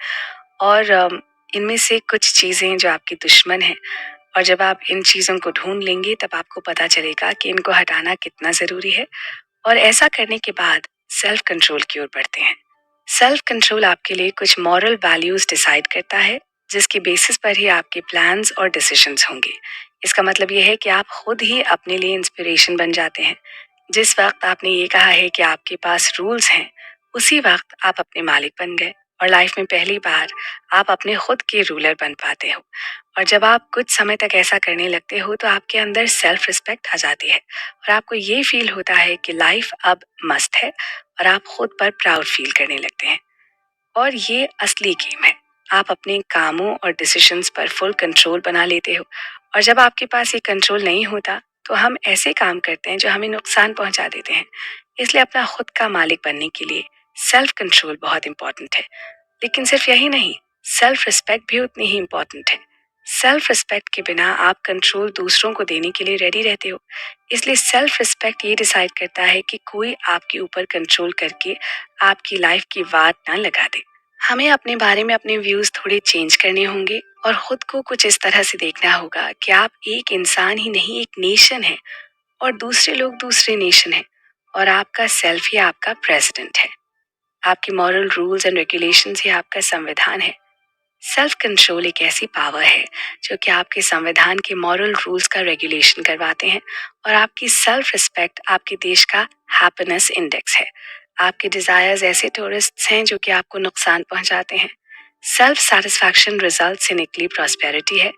और इनमें से कुछ चीज़ें जो आपकी दुश्मन हैं, और जब आप इन चीज़ों को ढूंढ लेंगे तब आपको पता चलेगा कि इनको हटाना कितना ज़रूरी है। और ऐसा करने के बाद सेल्फ कंट्रोल की ओर बढ़ते हैं। सेल्फ कंट्रोल आपके लिए कुछ मॉरल वैल्यूज डिसाइड करता है, जिसकी बेसिस पर ही आपके प्लान्स और डिसीजंस होंगे। इसका मतलब यह है कि आप खुद ही अपने लिए इंस्पिरेशन बन जाते हैं। जिस वक्त आपने ये कहा है कि आपके पास रूल्स हैं, उसी वक्त आप अपने मालिक बन गए, और लाइफ में पहली बार आप अपने खुद के रूलर बन पाते हो। और जब आप कुछ समय तक ऐसा करने लगते हो तो आपके अंदर सेल्फ रिस्पेक्ट आ जाती है, और आपको ये फील होता है कि लाइफ अब मस्त है, और आप खुद पर प्राउड फील करने लगते हैं। और ये असली गेम है। आप अपने कामों और डिसीजंस पर फुल कंट्रोल बना लेते हो। और जब आपके पास ये कंट्रोल नहीं होता तो हम ऐसे काम करते हैं जो हमें नुकसान पहुंचा देते हैं। इसलिए अपना खुद का मालिक बनने के लिए सेल्फ कंट्रोल बहुत इंपॉर्टेंट है। लेकिन सिर्फ यही नहीं, सेल्फ रिस्पेक्ट भी उतनी ही इंपॉर्टेंट है। सेल्फ रिस्पेक्ट के बिना आप कंट्रोल दूसरों को देने के लिए रेडी रहते हो। इसलिए सेल्फ रिस्पेक्ट ये डिसाइड करता है कि कोई आपके ऊपर कंट्रोल करके आपकी लाइफ की वाट ना लगा दे। हमें अपने बारे में अपने व्यूज थोड़े चेंज करने होंगे, और खुद को कुछ इस तरह से देखना होगा कि आप एक इंसान ही नहीं, एक नेशन है, और दूसरे लोग दूसरे नेशन है, और आपका सेल्फ ही आपका प्रेसिडेंट है। आपके मॉरल रूल्स एंड रेगुलेशंस ही आपका संविधान है। सेल्फ कंट्रोल एक ऐसी पावर है जो कि आपके संविधान के मॉरल रूल्स का रेगुलेशन करवाते हैं, और आपकी सेल्फ रिस्पेक्ट आपके देश का हैप्पीनेस इंडेक्स है। आपके डिजायर्स ऐसे टूरिस्ट्स हैं जो कि आपको नुकसान पहुंचाते हैं। सेल्फ सेटिस्फैक्शन रिजल्ट से निकली प्रॉस्पेरिटी है।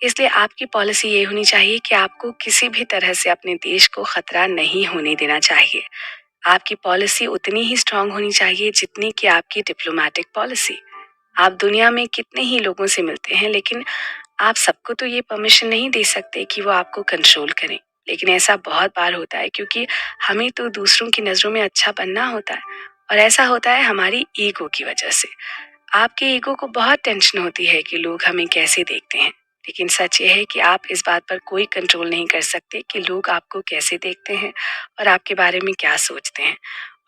इसलिए आपकी पॉलिसी ये होनी चाहिए कि आपको किसी भी तरह से अपने देश को खतरा नहीं होने देना चाहिए। आपकी पॉलिसी उतनी ही स्ट्रांग होनी चाहिए जितनी कि आपकी डिप्लोमेटिक पॉलिसी। आप दुनिया में कितने ही लोगों से मिलते हैं, लेकिन आप सबको तो ये परमिशन नहीं दे सकते कि वो आपको कंट्रोल करें। लेकिन ऐसा बहुत बार होता है क्योंकि हमें तो दूसरों की नज़रों में अच्छा बनना होता है, और ऐसा होता है हमारी ईगो की वजह से। आपके ईगो को बहुत टेंशन होती है कि लोग हमें कैसे देखते हैं। लेकिन सच ये है कि आप इस बात पर कोई कंट्रोल नहीं कर सकते कि लोग आपको कैसे देखते हैं और आपके बारे में क्या सोचते हैं।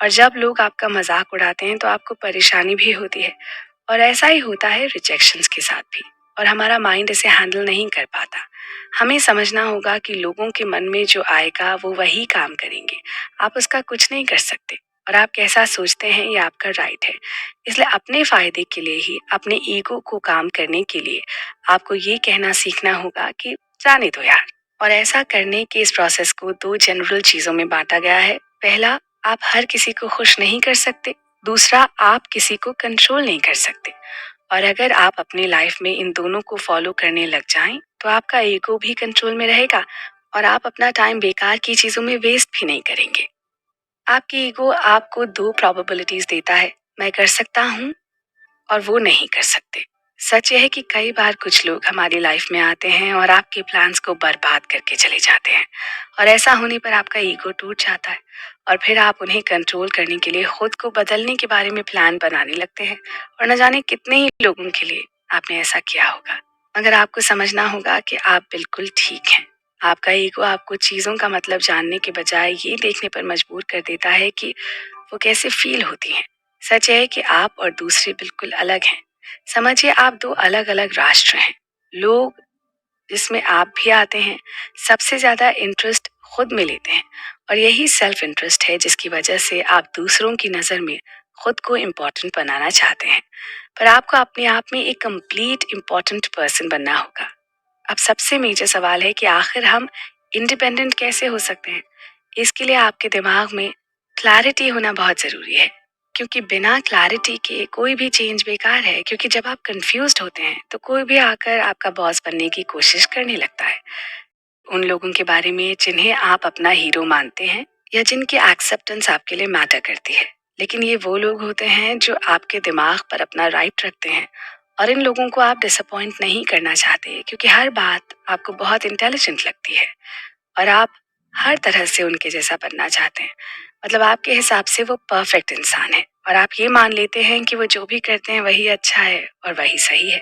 और जब लोग आपका मजाक उड़ाते हैं तो आपको परेशानी भी होती है, और ऐसा ही होता है रिजेक्शंस के साथ भी। और हमारा माइंड इसे हैंडल नहीं कर पाता। हमें समझना होगा कि लोगों के मन में जो आएगा वो वही काम करेंगे। आप उसका कुछ नहीं कर सकते, और आप कैसा सोचते हैं ये आपका राइट है। इसलिए अपने फायदे के लिए ही, अपने ईगो को काम करने के लिए आपको ये कहना सीखना होगा कि जाने दो यार। और ऐसा करने के इस प्रोसेस को 2 जनरल चीजों में बांटा गया है। पहला, आप हर किसी को खुश नहीं कर सकते। दूसरा, आप किसी को कंट्रोल नहीं कर सकते। और अगर आप अपनी लाइफ में इन दोनों को फॉलो करने लग जाएं, तो आपका ईगो भी कंट्रोल में रहेगा, और आप अपना टाइम बेकार की चीजों में वेस्ट भी नहीं करेंगे। आपकी ईगो आपको 2 प्रोबेबिलिटीज देता है, मैं कर सकता हूँ और वो नहीं कर सकते। सच यह है कि कई बार कुछ लोग हमारी लाइफ में आते हैं और आपके प्लान्स को बर्बाद करके चले जाते हैं, और ऐसा होने पर आपका ईगो टूट जाता है, और फिर आप उन्हें कंट्रोल करने के लिए खुद को बदलने के बारे में प्लान बनाने लगते हैं। और न जाने कितने ही लोगों के लिए आपने ऐसा किया होगा। मगर आपको समझना होगा कि आप बिल्कुल ठीक हैं। आपका ईगो आपको चीजों का मतलब जानने के बजाय ये देखने पर मजबूर कर देता है कि वो कैसे फील होती हैं। सच है कि आप और दूसरे बिल्कुल अलग हैं। समझिए, आप 2 अलग-अलग राष्ट्र हैं। लोग जिसमें आप भी आते हैं, सबसे ज्यादा इंटरेस्ट खुद में लेते हैं, और यही सेल्फ इंटरेस्ट है जिसकी वजह से आप दूसरों की नजर में खुद को इम्पोर्टेंट बनाना चाहते हैं, पर आपको अपने आप में एक कंप्लीट इम्पोर्टेंट पर्सन बनना होगा। अब सबसे मेजर सवाल है कि आखिर हम इंडिपेंडेंट कैसे हो सकते हैं? इसके लिए आपके दिमाग में क्लैरिटी होना बहुत ज़रूरी है, क्योंकि बिना क्लैरिटी के कोई भी चेंज बेकार है। क्योंकि जब आप कंफ्यूज्ड होते हैं तो कोई भी आकर आपका बॉस बनने की कोशिश करने लगता है। उन लोगों के बारे में जिन्हें आप अपना हीरो मानते हैं या जिनकी एक्सेप्टेंस आपके लिए मैटर करती है। लेकिन ये वो लोग होते हैं जो आपके दिमाग पर अपना राइट रखते हैं, और इन लोगों को आप डिसअपॉइंट नहीं करना चाहते, क्योंकि हर बात आपको बहुत इंटेलिजेंट लगती है और आप हर तरह से उनके जैसा बनना चाहते हैं। मतलब आपके हिसाब से वो परफेक्ट इंसान है और आप ये मान लेते हैं कि वो जो भी करते हैं वही अच्छा है और वही सही है।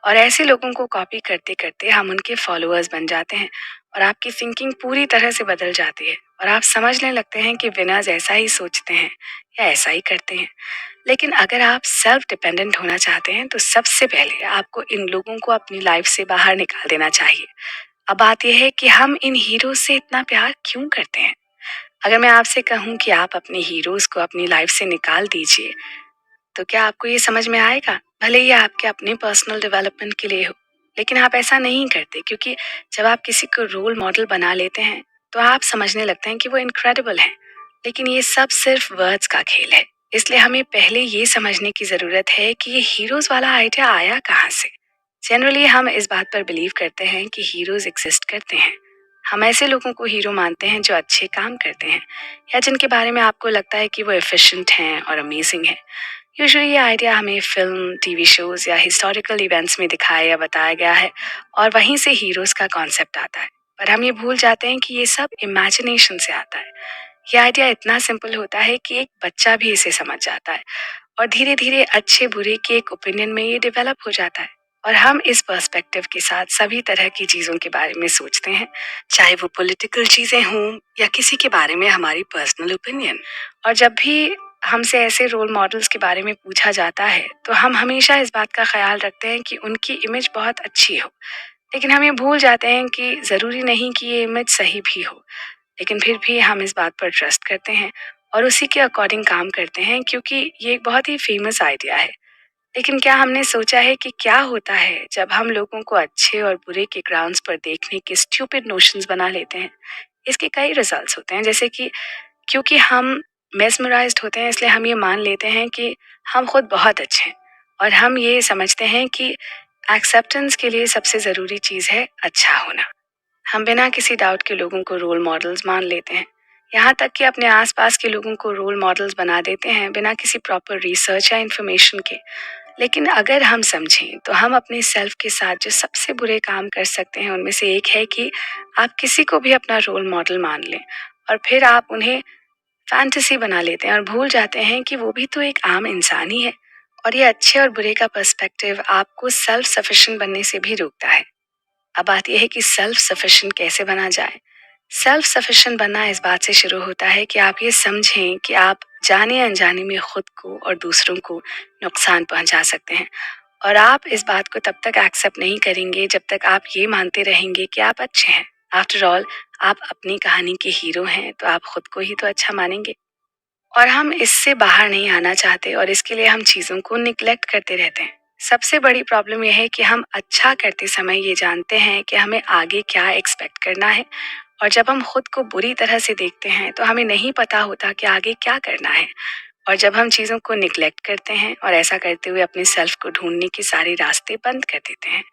और ऐसे लोगों को कॉपी करते करते हम उनके फॉलोअर्स बन जाते हैं और आपकी थिंकिंग पूरी तरह से बदल जाती है और आप समझने लगते हैं कि विनर्स ऐसा ही सोचते हैं या ऐसा ही करते हैं। लेकिन अगर आप सेल्फ डिपेंडेंट होना चाहते हैं तो सबसे पहले आपको इन लोगों को अपनी लाइफ से बाहर निकाल देना चाहिए। अब बात यह है कि हम इन हीरोज से इतना प्यार क्यों करते हैं। अगर मैं आपसे कहूँ कि आप अपने हीरोज को अपनी लाइफ से निकाल दीजिए, तो क्या आपको ये समझ में आएगा? भले ही आपके अपने पर्सनल डेवलपमेंट के लिए हो, लेकिन आप ऐसा नहीं करते, क्योंकि जब आप किसी को रोल मॉडल बना लेते हैं तो आप समझने लगते हैं कि वो इनक्रेडिबल है। लेकिन ये सब सिर्फ वर्ड्स का खेल है। इसलिए हमें पहले ये समझने की जरूरत है कि ये हीरोज वाला आइडिया आया कहाँ से। जनरली हम इस बात पर बिलीव करते हैं कि हीरोज एग्जिस्ट करते हैं। हम ऐसे लोगों को हीरो मानते हैं जो अच्छे काम करते हैं या जिनके बारे में आपको लगता है कि वो एफिशिएंट हैं और अमेजिंग हैं। यूजुअली ये आइडिया हमें फिल्म, टीवी शोज या हिस्टोरिकल इवेंट्स में दिखाया या बताया गया है और वहीं से हीरोज का कॉन्सेप्ट आता है। पर हम ये भूल जाते हैं कि ये सब इमेजिनेशन से आता है। ये आइडिया इतना सिंपल होता है कि एक बच्चा भी इसे समझ जाता है और धीरे धीरे अच्छे बुरे के एक ओपिनियन में ये डेवलप हो जाता है। और हम इस पर्सपेक्टिव के साथ सभी तरह की चीज़ों के बारे में सोचते हैं, चाहे वो पॉलिटिकल चीज़ें हों या किसी के बारे में हमारी पर्सनल ओपिनियन। और जब भी हमसे ऐसे रोल मॉडल्स के बारे में पूछा जाता है तो हम हमेशा इस बात का ख्याल रखते हैं कि उनकी इमेज बहुत अच्छी हो। लेकिन हम ये भूल जाते हैं कि ज़रूरी नहीं कि ये इमेज सही भी हो। लेकिन फिर भी हम इस बात पर ट्रस्ट करते हैं और उसी के अकॉर्डिंग काम करते हैं, क्योंकि ये एक बहुत ही फेमस आइडिया है। लेकिन क्या हमने सोचा है कि क्या होता है जब हम लोगों को अच्छे और बुरे के ग्राउंड्स पर देखने के स्ट्यूपिड नोशंस बना लेते हैं? इसके कई रिजल्ट्स होते हैं, जैसे कि क्योंकि हम मेस्मराइज्ड होते हैं इसलिए हम ये मान लेते हैं कि हम खुद बहुत अच्छे हैं और हम ये समझते हैं कि एक्सेप्टेंस के लिए सबसे ज़रूरी चीज़ है अच्छा होना। हम बिना किसी डाउट के लोगों को रोल मॉडल्स मान लेते हैं, यहाँ तक कि अपने आसपास के लोगों को रोल मॉडल्स बना देते हैं बिना किसी प्रॉपर रिसर्च या इन्फॉर्मेशन के। लेकिन अगर हम समझें तो हम अपने सेल्फ के साथ जो सबसे बुरे काम कर सकते हैं उनमें से एक है कि आप किसी को भी अपना रोल मॉडल मान लें और फिर आप उन्हें फैंटेसी बना लेते हैं और भूल जाते हैं कि वो भी तो एक आम इंसान ही है। और ये अच्छे और बुरे का पर्सपेक्टिव आपको सेल्फ सफिशिएंट बनने से भी रोकता है। अब बात यह है कि सेल्फ सफिशिएंट कैसे बना जाए। सेल्फ सफिशिएंट बनना इस बात से शुरू होता है कि आप ये समझें कि आप जाने अनजाने में खुद को और दूसरों को नुकसान पहुंचा सकते हैं। और आप इस बात को तब तक एक्सेप्ट नहीं करेंगे जब तक आप ये मानते रहेंगे कि आप अच्छे हैं। आफ्टर ऑल, आप अपनी कहानी के हीरो हैं तो आप खुद को ही तो अच्छा मानेंगे। और हम इससे बाहर नहीं आना चाहते और इसके लिए हम चीज़ों को निग्लेक्ट करते रहते हैं। सबसे बड़ी प्रॉब्लम यह है कि हम अच्छा करते समय ये जानते हैं कि हमें आगे क्या एक्सपेक्ट करना है, और जब हम खुद को बुरी तरह से देखते हैं तो हमें नहीं पता होता कि आगे क्या करना है। और जब हम चीज़ों को निग्लेक्ट करते हैं और ऐसा करते हुए अपने सेल्फ को ढूंढने के सारे रास्ते बंद कर देते हैं,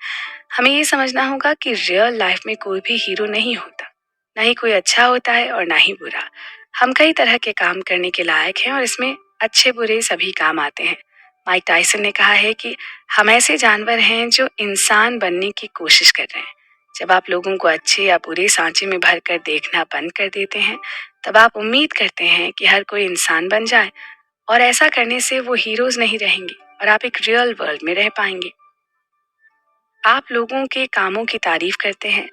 हमें ये समझना होगा कि रियल लाइफ में कोई भी हीरो नहीं होता। ना ही कोई अच्छा होता है और ना ही बुरा। हम कई तरह के काम करने के लायक हैं और इसमें अच्छे बुरे सभी काम आते हैं। माइक टायसन ने कहा है कि हम ऐसे जानवर हैं जो इंसान बनने की कोशिश कर रहे हैं। जब आप लोगों को अच्छे या बुरे सांचे में भरकर देखना बंद कर देते हैं, तब आप उम्मीद करते हैं कि हर कोई इंसान बन जाए, और ऐसा करने से वो हीरोज नहीं रहेंगे और आप एक रियल वर्ल्ड में रह पाएंगे। आप लोगों के कामों की तारीफ करते हैं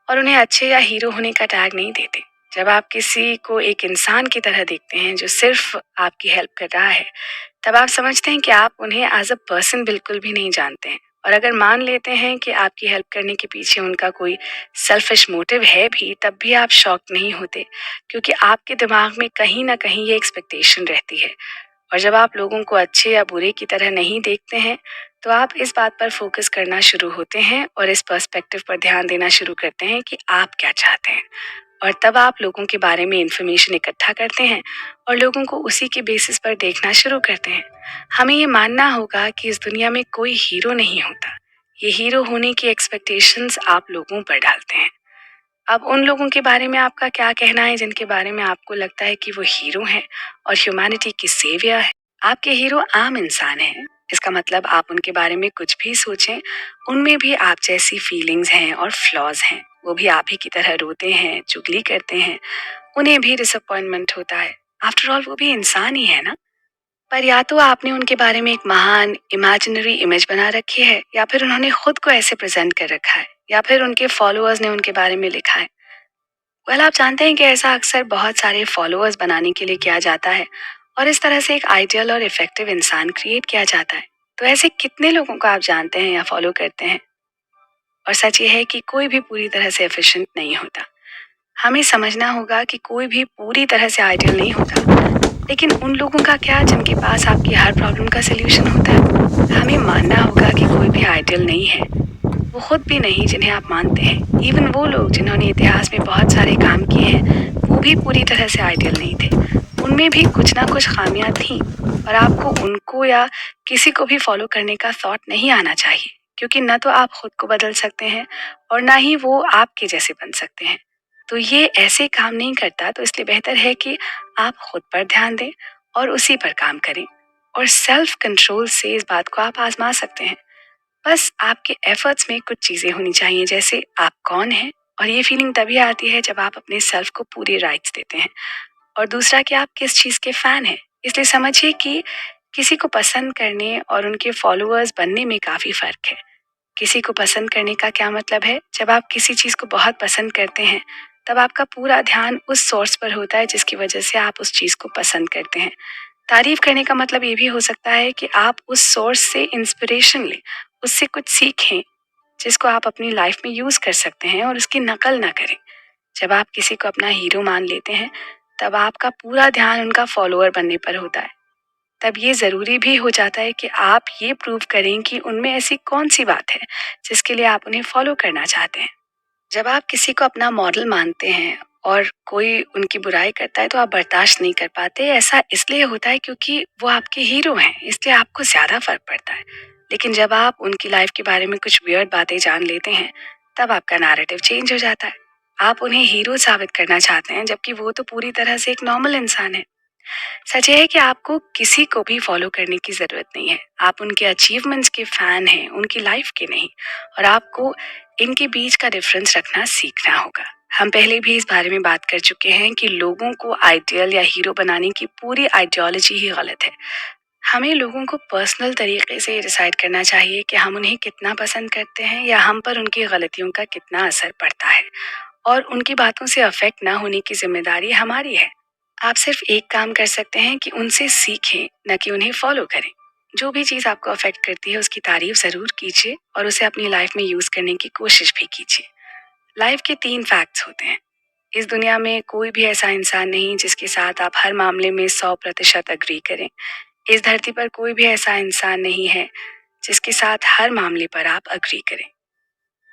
और उन्हें अच्छे या हीरो होने का टैग नहीं देते। जब आप किसी को एक इंसान की तरह देखते हैं जो सिर्फ आपकी हेल्प कर रहा है, तब आप समझते हैं कि आप उन्हें एज अ पर्सन बिल्कुल भी नहीं जानते हैं। और अगर मान लेते हैं कि आपकी हेल्प करने के पीछे उनका कोई सेल्फिश मोटिव है भी, तब भी आप शॉक नहीं होते, क्योंकि आपके दिमाग में कहीं ना कहीं ये एक्सपेक्टेशन रहती है और जब आप लोगों को अच्छे या बुरे की तरह नहीं देखते हैं, तो आप इस बात पर फोकस करना शुरू होते हैं और इस पर्सपेक्टिव पर ध्यान देना शुरू करते हैं कि आप क्या चाहते हैं। और तब आप लोगों के बारे में इंफॉर्मेशन इकट्ठा करते हैं और लोगों को उसी के बेसिस पर देखना शुरू करते हैं। हमें ये मानना होगा कि इस दुनिया में कोई हीरो नहीं होता। ये हीरो होने की एक्सपेक्टेशंस आप लोगों पर डालते हैं। अब उन लोगों के बारे में आपका क्या कहना है जिनके बारे में आपको लगता है कि वो हीरो हैं और ह्यूमैनिटी की सेवियर है? आपके हीरो आम इंसान हैं। इसका मतलब आप उनके बारे में कुछ भी सोचें, उनमें भी आप जैसी फीलिंग्स हैं और फ्लॉज हैं। वो भी आप ही की तरह रोते हैं, चुगली करते हैं, उन्हें भी डिसअपॉइंटमेंट होता है। आफ्टर ऑल वो भी इंसान ही है ना। पर या तो आपने उनके बारे में एक महान इमेजिनरी इमेज बना रखी है, या फिर उन्होंने खुद को ऐसे प्रेजेंट कर रखा है, या फिर उनके फॉलोअर्स ने उनके बारे में लिखा है। आप जानते हैं कि ऐसा अक्सर बहुत सारे फॉलोअर्स बनाने के लिए किया जाता है और इस तरह से एक आइडियल और इफेक्टिव इंसान क्रिएट किया जाता है। तो ऐसे कितने लोगों को आप जानते हैं या फॉलो करते हैं? और सच ये है कि कोई भी पूरी तरह से एफिशिएंट नहीं होता। हमें समझना होगा कि कोई भी पूरी तरह से आइडियल नहीं होता। लेकिन उन लोगों का क्या जिनके पास आपकी हर प्रॉब्लम का सलूशन होता है? हमें मानना होगा कि कोई भी आइडियल नहीं है, वो खुद भी नहीं जिन्हें आप मानते हैं। इवन वो लोग जिन्होंने इतिहास में बहुत सारे काम किए हैं, वो भी पूरी तरह से आइडियल नहीं थे। उनमें भी कुछ ना कुछ खामियां थीं और आपको उनको या किसी को भी फॉलो करने का थॉट नहीं आना चाहिए, क्योंकि न तो आप खुद को बदल सकते हैं और ना ही वो आपके जैसे बन सकते हैं। तो ये ऐसे काम नहीं करता, तो इसलिए बेहतर है कि आप खुद पर ध्यान दें और उसी पर काम करें। और सेल्फ कंट्रोल से इस बात को आप आजमा सकते हैं। बस आपके एफर्ट्स में कुछ चीजें होनी चाहिए, जैसे आप कौन हैं। और ये फीलिंग तभी आती है जब आप अपने सेल्फ को पूरे राइट्स देते हैं। और दूसरा कि आप किस चीज के फैन हैं। इसलिए समझिए कि किसी को पसंद करने और उनके फॉलोअर्स बनने में काफी फर्क है। किसी को पसंद करने का क्या मतलब है? जब आप किसी चीज को बहुत पसंद करते हैं, तब आपका पूरा ध्यान उस सोर्स पर होता है जिसकी वजह से आप उस चीज को पसंद करते हैं। तारीफ करने का मतलब ये भी हो सकता है कि आप उस सोर्स से इंस्पिरेशन लें, उससे कुछ सीखें, जिसको आप अपनी लाइफ में यूज कर सकते हैं और उसकी नकल ना करें। जब आप किसी को अपना हीरो मान लेते हैं, तब आपका पूरा ध्यान उनका फॉलोअर बनने पर होता है। तब ये जरूरी भी हो जाता है कि आप ये प्रूव करें कि उनमें ऐसी कौन सी बात है जिसके लिए आप उन्हें फॉलो करना चाहते हैं। जब आप किसी को अपना मॉडल मानते हैं और कोई उनकी बुराई करता है, तो आप बर्दाश्त नहीं कर पाते। ऐसा इसलिए होता है क्योंकि वो आपके हीरो हैं, इसलिए आपको ज्यादा फर्क पड़ता है। लेकिन जब आप उनकी लाइफ के बारे में कुछ वियर्ड बातें जान लेते हैं, तब आपका नैरेटिव चेंज हो जाता है। आप उन्हें हीरो साबित करना चाहते हैं, जबकि वो तो पूरी तरह से एक नॉर्मल इंसान है। सच ये है कि आपको किसी को भी फॉलो करने की जरूरत नहीं है। आप उनके अचीवमेंट्स के फैन हैं, उनकी लाइफ के नहीं। और आपको इनके बीच का डिफरेंस रखना सीखना होगा। हम पहले भी इस बारे में बात कर चुके हैं कि लोगों को आइडियल या हीरो बनाने की पूरी आइडियोलॉजी ही गलत है। हमें लोगों को पर्सनल तरीके से डिसाइड करना चाहिए कि हम उन्हें कितना पसंद करते हैं या हम पर उनकी गलतियों का कितना असर पड़ता है। और उनकी बातों से अफेक्ट ना होने की जिम्मेदारी हमारी है। आप सिर्फ एक काम कर सकते हैं कि उनसे सीखें, न कि उन्हें फॉलो करें। जो भी चीज आपको अफेक्ट करती है उसकी तारीफ जरूर कीजिए और उसे अपनी लाइफ में यूज करने की कोशिश भी कीजिए। लाइफ के 3 फैक्ट्स होते हैं। इस दुनिया में कोई भी ऐसा इंसान नहीं जिसके साथ आप हर मामले में 100% अग्री करें। इस धरती पर कोई भी ऐसा इंसान नहीं है जिसके साथ हर मामले पर आप अग्री करें।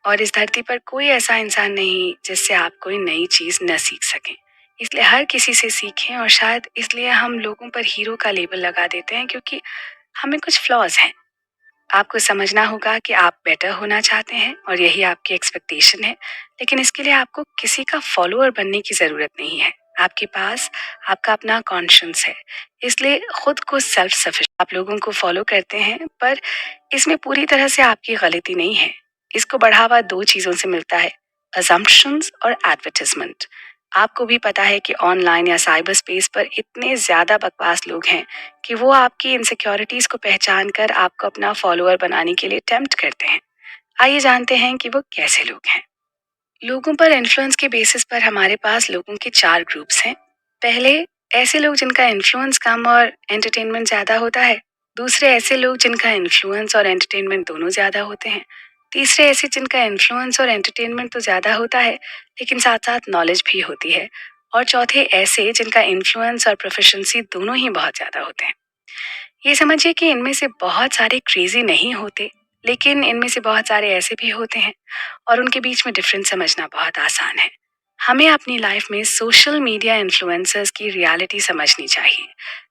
और इस धरती पर कोई ऐसा इंसान नहीं जिससे आप कोई नई चीज न सीख सकें। इसलिए हर किसी से सीखें। और शायद इसलिए हम लोगों पर हीरो का लेबल लगा देते हैं, क्योंकि हमें कुछ फ्लॉज हैं। आपको समझना होगा कि आप बेटर होना चाहते हैं और यही आपकी एक्सपेक्टेशन है। लेकिन इसके लिए आपको किसी का फॉलोअर बनने की जरूरत नहीं है। आपके पास आपका अपना कॉन्शियंस है। इसलिए खुद को सेल्फ सफिशिएंट आप लोगों को फॉलो करते हैं, पर इसमें पूरी तरह से आपकी गलती नहीं है। इसको बढ़ावा 2 चीजों से मिलता है, अजम्पशंस और एडवर्टाइजमेंट। आपको भी पता है कि ऑनलाइन या साइबर स्पेस पर इतने ज्यादा बकवास लोग हैं कि वो आपकी इनसिक्योरिटीज को पहचान कर आपको अपना फॉलोअर बनाने के लिए टेम्प्ट करते हैं। आइए जानते हैं कि वो कैसे लोग हैं। लोगों पर इन्फ्लुएंस के बेसिस पर हमारे पास लोगों के 4 ग्रुप्स हैं। पहले, ऐसे लोग जिनका इन्फ्लुएंस कम और एंटरटेनमेंट ज्यादा होता है। दूसरे, ऐसे लोग जिनका इन्फ्लुएंस और एंटरटेनमेंट दोनों ज्यादा होते हैं। तीसरे, ऐसे जिनका इन्फ्लुएंस और एंटरटेनमेंट तो ज्यादा होता है, लेकिन साथ साथ नॉलेज भी होती है। और चौथे, ऐसे जिनका इन्फ्लुएंस और प्रोफिशिएंसी दोनों ही बहुत ज्यादा होते हैं। ये समझिए कि इनमें से बहुत सारे क्रेजी नहीं होते, लेकिन इनमें से बहुत सारे ऐसे भी होते हैं और उनके बीच में डिफरेंस समझना बहुत आसान है। हमें अपनी लाइफ में सोशल मीडिया इन्फ्लुएंसर्स की रियलिटी समझनी चाहिए,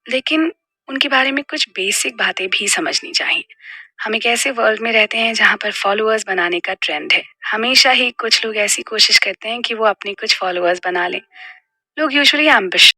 लेकिन उनके बारे में कुछ बेसिक बातें भी समझनी चाहिए। हम एक ऐसे वर्ल्ड में रहते हैं जहाँ पर फॉलोअर्स बनाने का ट्रेंड है। हमेशा ही कुछ लोग ऐसी कोशिश करते हैं कि वो अपने कुछ फॉलोअर्स बना लें। लोग यूजुअली एम्बिश